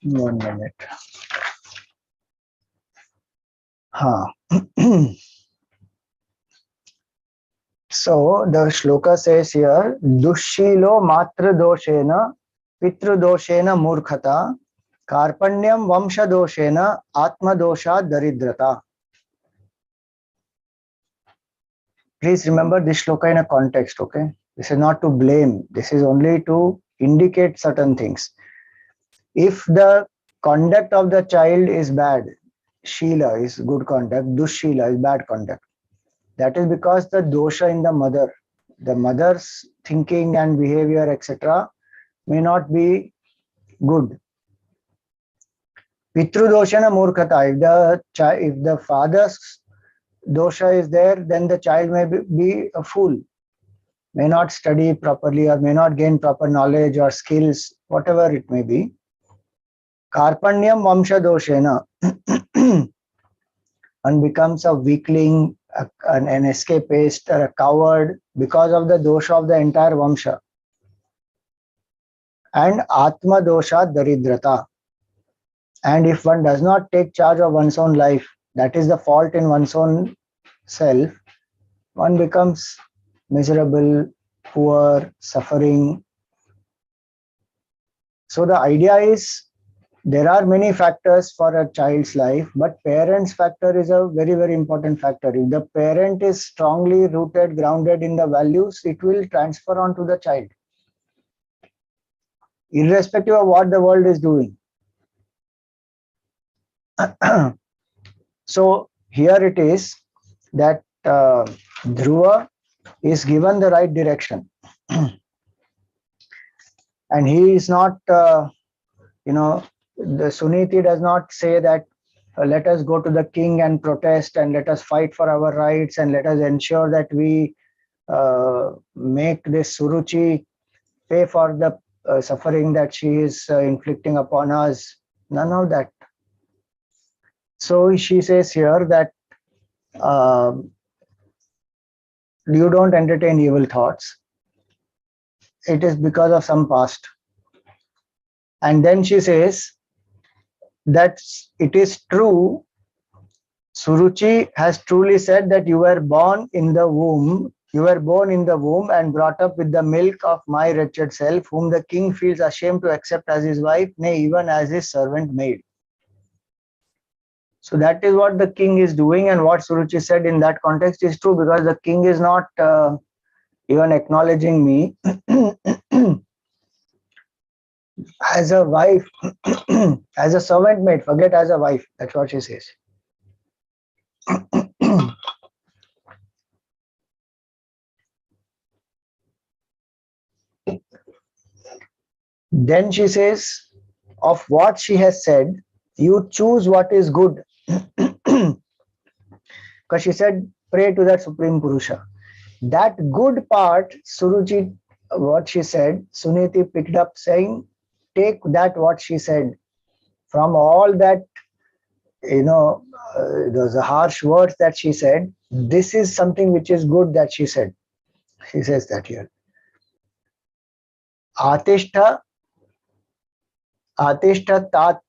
one minute. So the shloka says here, Dushilo matra doshena, pitru doshena murkhata, Karpanyam vamsha doshena atma dosha daridrata. Please remember this shloka in a context, okay? This is not to blame. This is only to indicate certain things. If the conduct of the child is bad, Sheela is good conduct, Dushila is bad conduct. That is because the dosha in the mother's thinking and behavior, etc., may not be good. Pitru doshana murkhata. If the father's dosha is there, then the child may be a fool, may not study properly or may not gain proper knowledge or skills, whatever it may be. Karpanyam vamsha doshena and becomes a weakling, an escapist or a coward because of the dosha of the entire vamsha. And atma dosha daridrata. And if one does not take charge of one's own life, that is the fault in one's own self, one becomes miserable, poor, suffering. So the idea is, there are many factors for a child's life, but parents' factor is a very, very important factor. If the parent is strongly rooted, grounded in the values, it will transfer on to the child, irrespective of what the world is doing. So here it is that Dhruva is given the right direction. And he is not, the Suniti does not say that let us go to the king and protest and let us fight for our rights and let us ensure that we make this Suruchi pay for the suffering that she is inflicting upon us. None of that. So she says here that you don't entertain evil thoughts. It is because of some past. And then she says that it is true. Suruchi has truly said that you were born in the womb. You were born in the womb and brought up with the milk of my wretched self, whom the king feels ashamed to accept as his wife, nay, even as his servant maid. So that is what the king is doing, and what Suruchi said in that context is true, because the king is not even acknowledging me as a wife, as a servant maid. Forget as a wife. That's what she says. Then she says, of what she has said, you choose what is good. Because she said, pray to that Supreme Purusha. That good part, Suruchi, what she said, Suniti picked up saying, take that what she said. From all that, those harsh words that she said, this is something which is good that she said. She says that here. Atishta tat.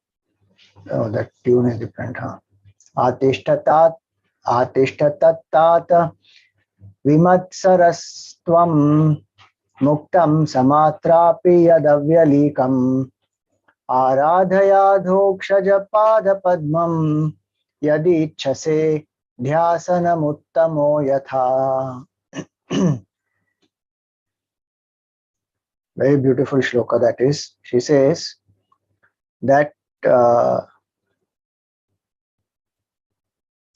Oh, that tune is different, huh? Atishta tat tat vimatsarastvam muktam samatrapi yadavyalekam आराधयाधोक्षज पाद पद्मम यदि इच्छसे ध्यासनमुत्तमो यथा. Very beautiful shloka that is. She says that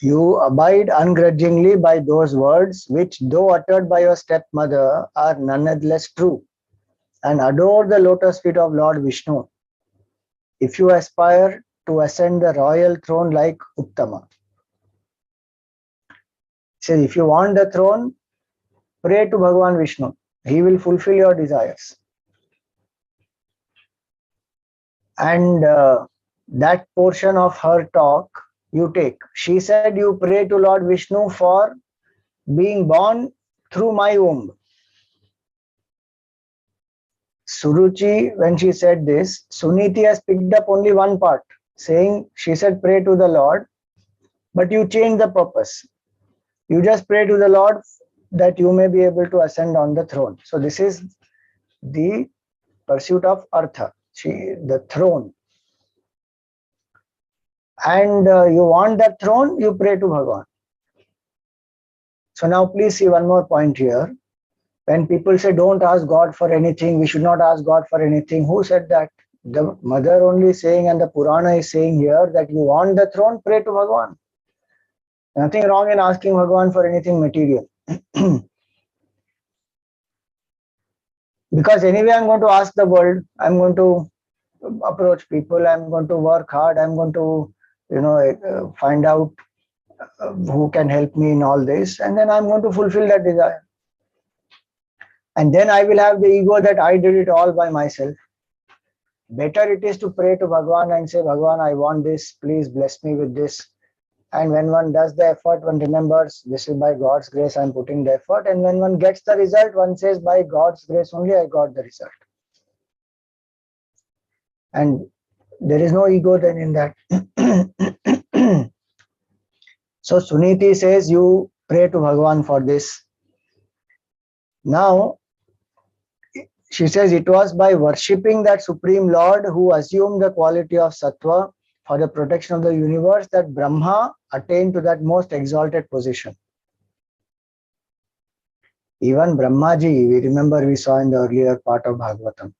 you abide ungrudgingly by those words which, though uttered by your stepmother, are nonetheless true, and adore the lotus feet of Lord Vishnu, if you aspire to ascend the royal throne like Uttama. So if you want the throne, pray to Bhagavan Vishnu. He will fulfill your desires. And that portion of her talk you take. She said you pray to Lord Vishnu for being born through my womb. Suruchi, when she said this, Suniti has picked up only one part, saying she said pray to the Lord, but you change the purpose. You just pray to the Lord that you may be able to ascend on the throne. So this is the pursuit of Artha, the throne. and you want that throne, you pray to Bhagavan. So now please see one more point here. When people say don't ask God for anything, we should not ask God for anything, who said that? The mother only saying, and the Purana is saying here, that you want the throne, pray to Bhagavan. Nothing wrong in asking Bhagavan for anything material. Because anyway, I'm going to ask the world, I'm going to approach people, I'm going to work hard, I'm going to, find out who can help me in all this, and then I'm going to fulfill that desire. And then I will have the ego that I did it all by myself. Better it is to pray to Bhagavan and say, Bhagavan, I want this, please bless me with this. And when one does the effort, one remembers, this is by God's grace I'm putting the effort. And when one gets the result, one says, by God's grace only I got the result. And there is no ego then in that. So Suniti says, you pray to Bhagavan for this. Now, she says, it was by worshipping that Supreme Lord who assumed the quality of Sattva for the protection of the universe that Brahma attained to that most exalted position. Even Brahmaji, we remember we saw in the earlier part of Bhagavatam.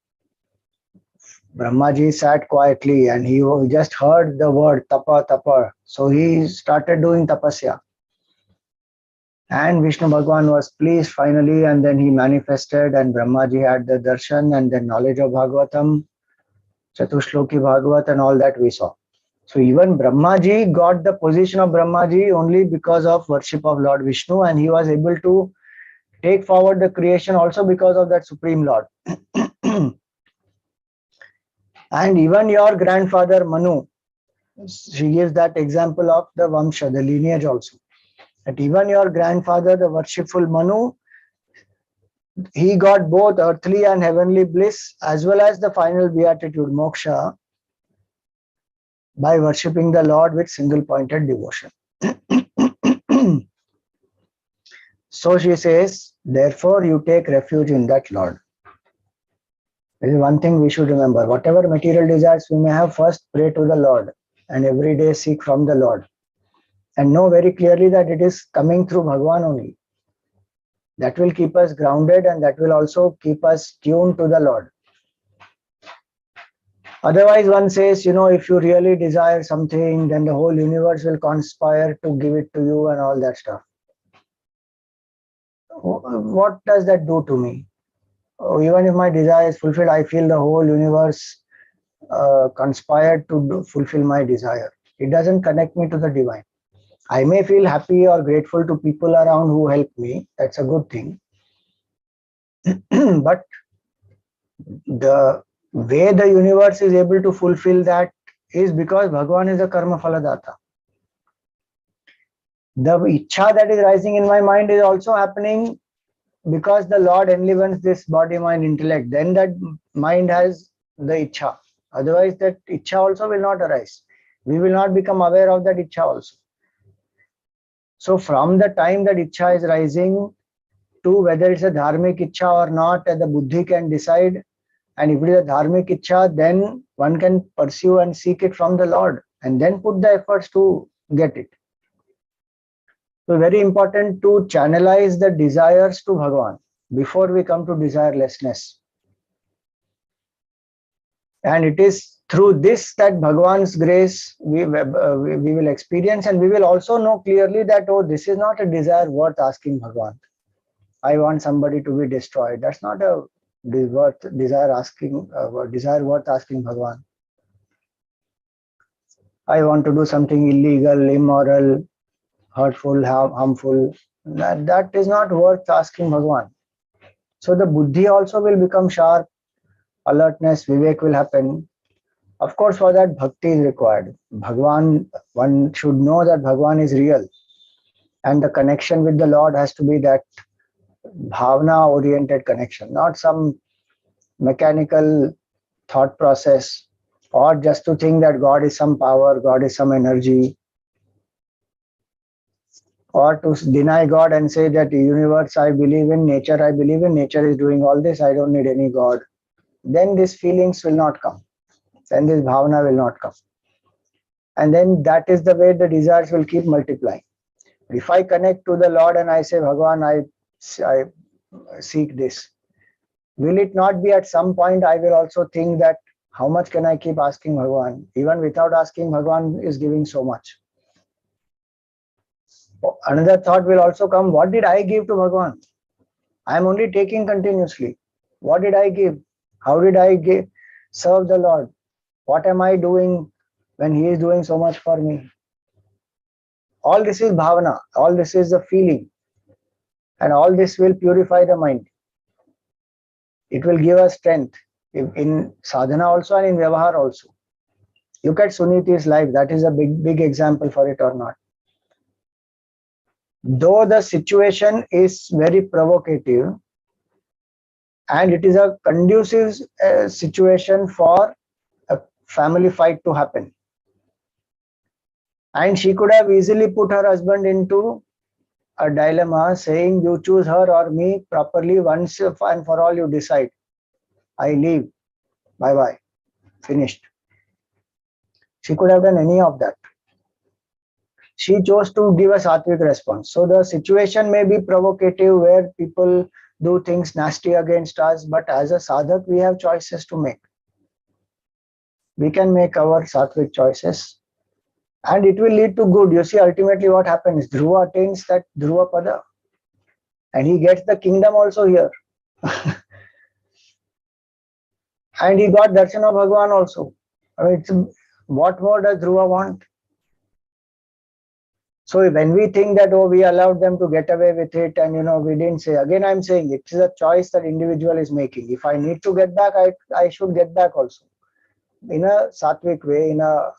Brahmaji sat quietly and he just heard the word tapa tapa. So he started doing tapasya. And Vishnu Bhagwan was pleased finally, and then he manifested, and Brahmaji had the darshan and the knowledge of Bhagavatam, Chatushloki Bhagavat, and all that we saw. So even Brahmaji got the position of Brahmaji only because of worship of Lord Vishnu, and he was able to take forward the creation also because of that Supreme Lord. And even your grandfather Manu, she gives that example of the Vamsha, the lineage also. That even your grandfather, the worshipful Manu, he got both earthly and heavenly bliss as well as the final beatitude, moksha, by worshipping the Lord with single-pointed devotion. So she says, therefore you take refuge in that Lord. This is one thing we should remember. Whatever material desires we may have, first pray to the Lord and every day seek from the Lord. And know very clearly that it is coming through Bhagavan only. That will keep us grounded and that will also keep us tuned to the Lord. Otherwise, one says, if you really desire something, then the whole universe will conspire to give it to you and all that stuff. What does that do to me? Even if my desire is fulfilled, I feel the whole universe conspired to fulfill my desire. It doesn't connect me to the divine. I may feel happy or grateful to people around who help me. That's a good thing. But the way the universe is able to fulfill that is because Bhagavan is a karma phaladata. The ichha that is rising in my mind is also happening because the Lord enlivens this body, mind, intellect. Then that mind has the ichha. Otherwise, that ichha also will not arise. We will not become aware of that ichha also. So from the time that ichha is rising to whether it's a dharmic ichha or not, the buddhi can decide. And if it is a dharmic ichha, then one can pursue and seek it from the Lord and then put the efforts to get it. So very important to channelize the desires to Bhagavan before we come to desirelessness. And it is through this that Bhagavan's grace we will experience, and we will also know clearly that, oh, this is not a desire worth asking Bhagavan. I want somebody to be destroyed. That's not a desire worth asking Bhagavan. I want to do something illegal, immoral, hurtful, harmful. That is not worth asking Bhagavan. So the buddhi also will become sharp, alertness, vivek will happen. Of course, for that bhakti is required. Bhagavan, one should know that Bhagavan is real. And the connection with the Lord has to be that bhavna-oriented connection, not some mechanical thought process, or just to think that God is some power, God is some energy, or to deny God and say that the universe I believe in, nature I believe in, nature is doing all this, I don't need any God. Then these feelings will not come. Then this bhavana will not come. And then that is the way the desires will keep multiplying. If I connect to the Lord and I say, Bhagavan, I seek this, will it not be at some point I will also think that how much can I keep asking Bhagavan? Even without asking, Bhagavan is giving so much. Another thought will also come, what did I give to Bhagavan? I am only taking continuously. What did I give? How did I serve the Lord? What am I doing when He is doing so much for me? All this is bhavana. All this is the feeling. And all this will purify the mind. It will give us strength in sadhana also and in vyavahar also. Look at Suniti's life. That is a big example for it or not. Though the situation is very provocative and it is a conducive situation for a family fight to happen, and she could have easily put her husband into a dilemma saying, you choose her or me properly, once and for all you decide. I leave. Bye bye. Finished. She could have done any of that. She chose to give a sattvic response. So the situation may be provocative where people do things nasty against us, but as a sadhak, we have choices to make. We can make our sattvic choices and it will lead to good. You see, ultimately what happens, Dhruva attains that Dhruva pada and he gets the kingdom also here. And he got darshan of Bhagavan also. I mean, what more does Dhruva want? So when we think that, oh, we allowed them to get away with it and, we didn't say, again, I'm saying it is a choice that individual is making. If I need to get back, I should get back also. In a sattvic way, in a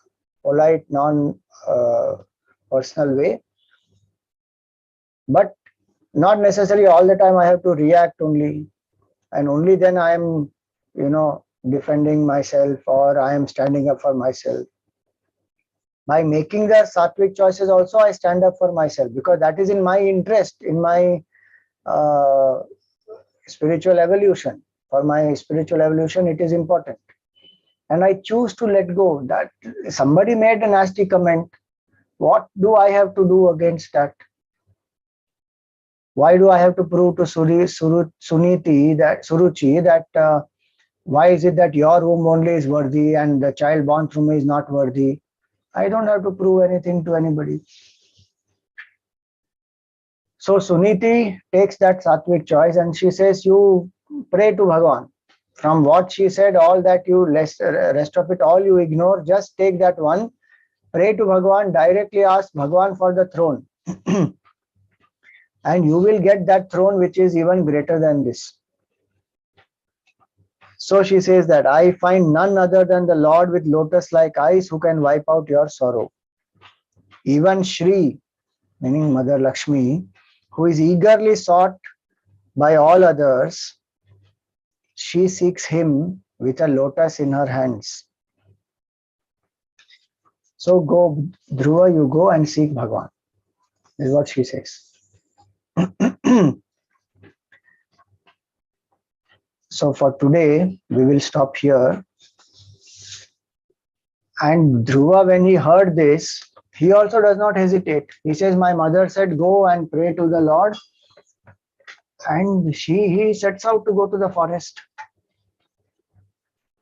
polite, non-personal way. But not necessarily all the time I have to react only. And only then I am, defending myself or I am standing up for myself. By making the sattvic choices also, I stand up for myself because that is in my interest, in my spiritual evolution. For my spiritual evolution, it is important. And I choose to let go. That somebody made a nasty comment. What do I have to do against that? Why do I have to prove to Suruchi that why is it that your womb only is worthy and the child born through me is not worthy? I don't have to prove anything to anybody. So Suniti takes that sattvic choice and she says, you pray to Bhagavan. From what she said, all that you rest of it, all you ignore, just take that one, pray to Bhagavan, directly ask Bhagavan for the throne. And you will get that throne which is even greater than this. So she says that I find none other than the Lord with lotus-like eyes who can wipe out your sorrow. Even Shri, meaning Mother Lakshmi, who is eagerly sought by all others, she seeks him with a lotus in her hands. So go, Dhruva, you go and seek Bhagavan. This is what she says. So for today, we will stop here. And Dhruva, when he heard this, he also does not hesitate. He says, my mother said, go and pray to the Lord. And he sets out to go to the forest.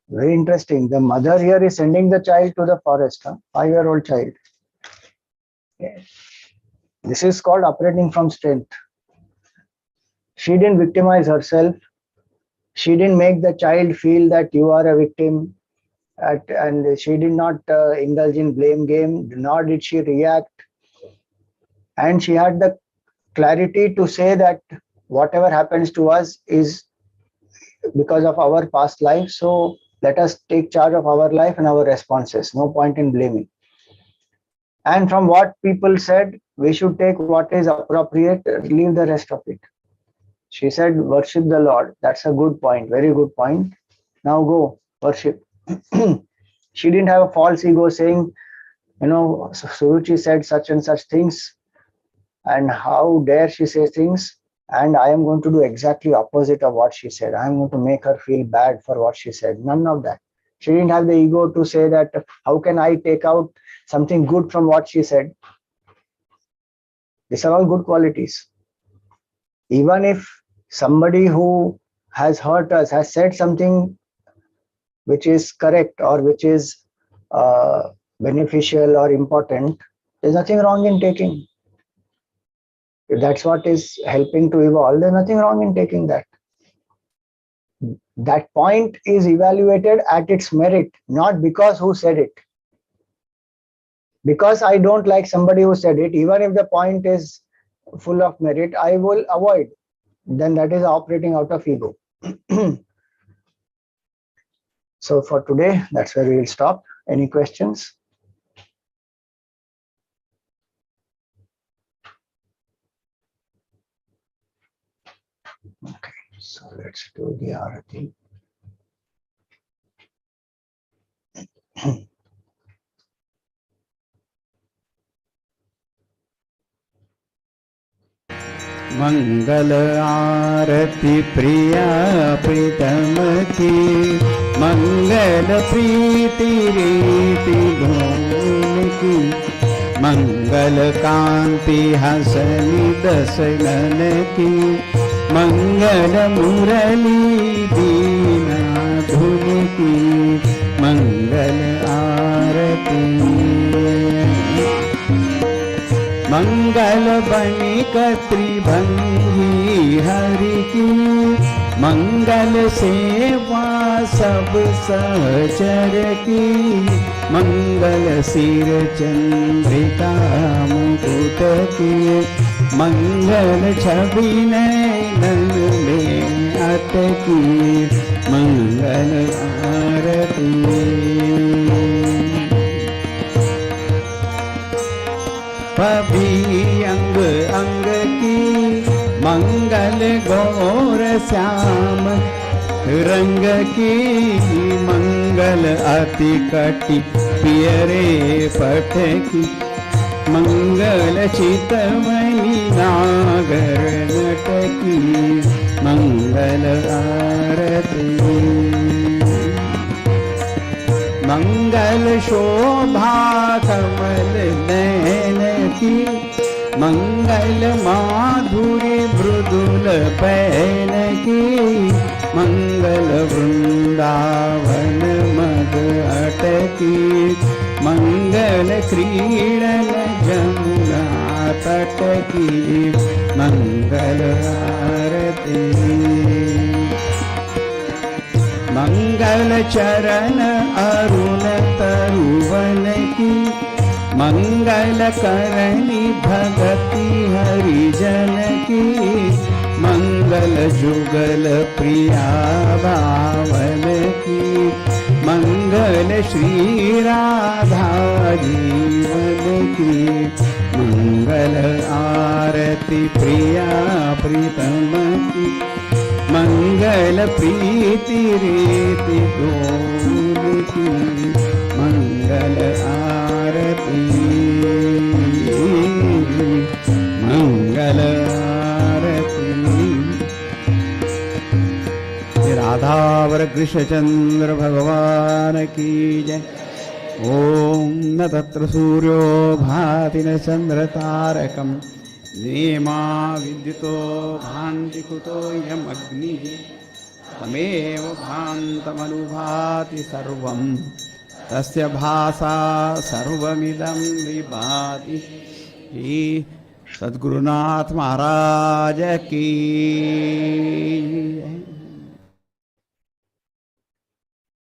Very interesting. The mother here is sending the child to the forest, 5-year-old child. Okay. This is called operating from strength. She didn't victimize herself. She didn't make the child feel that you are a victim. And she did not indulge in blame game, nor did she react. And she had the clarity to say that whatever happens to us is because of our past life. So let us take charge of our life and our responses. No point in blaming. And from what people said, we should take what is appropriate, leave the rest of it. She said, worship the Lord. That's a good point, very good point. Now go, worship. She didn't have a false ego saying, Suruchi said such and such things, and how dare she say things, and I am going to do exactly opposite of what she said. I am going to make her feel bad for what she said. None of that. She didn't have the ego to say that, how can I take out something good from what she said? These are all good qualities. Even if somebody who has hurt us has said something which is correct or which is beneficial or important, there's nothing wrong in taking. If that's what is helping to evolve, there's nothing wrong in taking that. That point is evaluated at its merit, not because who said it. Because I don't like somebody who said it, even if the point is full of merit, I will avoid. Then that is operating out of ego. So for today, that's where we will stop. Any questions? Okay, so let's do the arati. मंगल आरती प्रिया प्रीतम की, मंगल प्रीति रीति धूम की, मंगल कांति हसनी दसगन की, मंगल मुरली दीना धुन की, मंगल आरती। मंगल बनिक त्रिभंगी हरि की, मंगल सेवा सब सहचर की, मंगल सिर चंद्रिका मुकुट की, मंगल छवि नयन में अटकी, मंगल आरती। पभी अंग अंग की, मंगल गौर श्याम रंग की, मंगल अति कटि पियरे पट की, मंगल चितवनी नागर नट की, मंगल आरती। मंगल शोभा कमल नयन की, मंगल माधुरी मृदुल पैन की, मंगल वृंदावन मद अटकी, मंगल क्रीडन जमुना तट की, मंगल आरती। मंगल चरण अरुण तरुवन की, मंगल करणी भगति हरिजन की, मंगल जुगल प्रिया भावन की, मंगल श्री राधा जीवन की, मंगल आरती प्रिया प्रीतम की, मंगल प्रीति रीति डोल की, मंगल आरती। मंगल आरती। राधावर कृष्णचंद्र भगवान की जय। ओम न तत्र सूर्यो भाति न चंद्र तारकम्, नेमा विद्युतो भान्ति कुतो यमग्निः, तमेव भान्तमनुभाति सर्वं, तस्य भासा सर्वमिदं विभाति। श्री सद्गुरुनाथ महाराज की।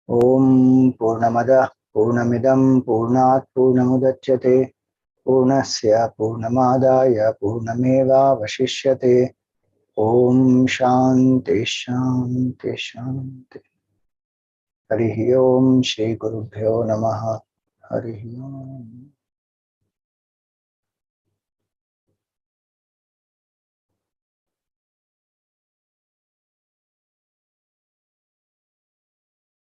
ओम पूर्णमदः पूर्णमिदं पूर्णात् पूर्णमुदच्यते, पूर्णस्य पूर्णमादाय पूर्णमेवावशिष्यते। ओम शांति शांति शांति। हरि ओम। श्री गुरुभ्यो नमः। हरि ओम।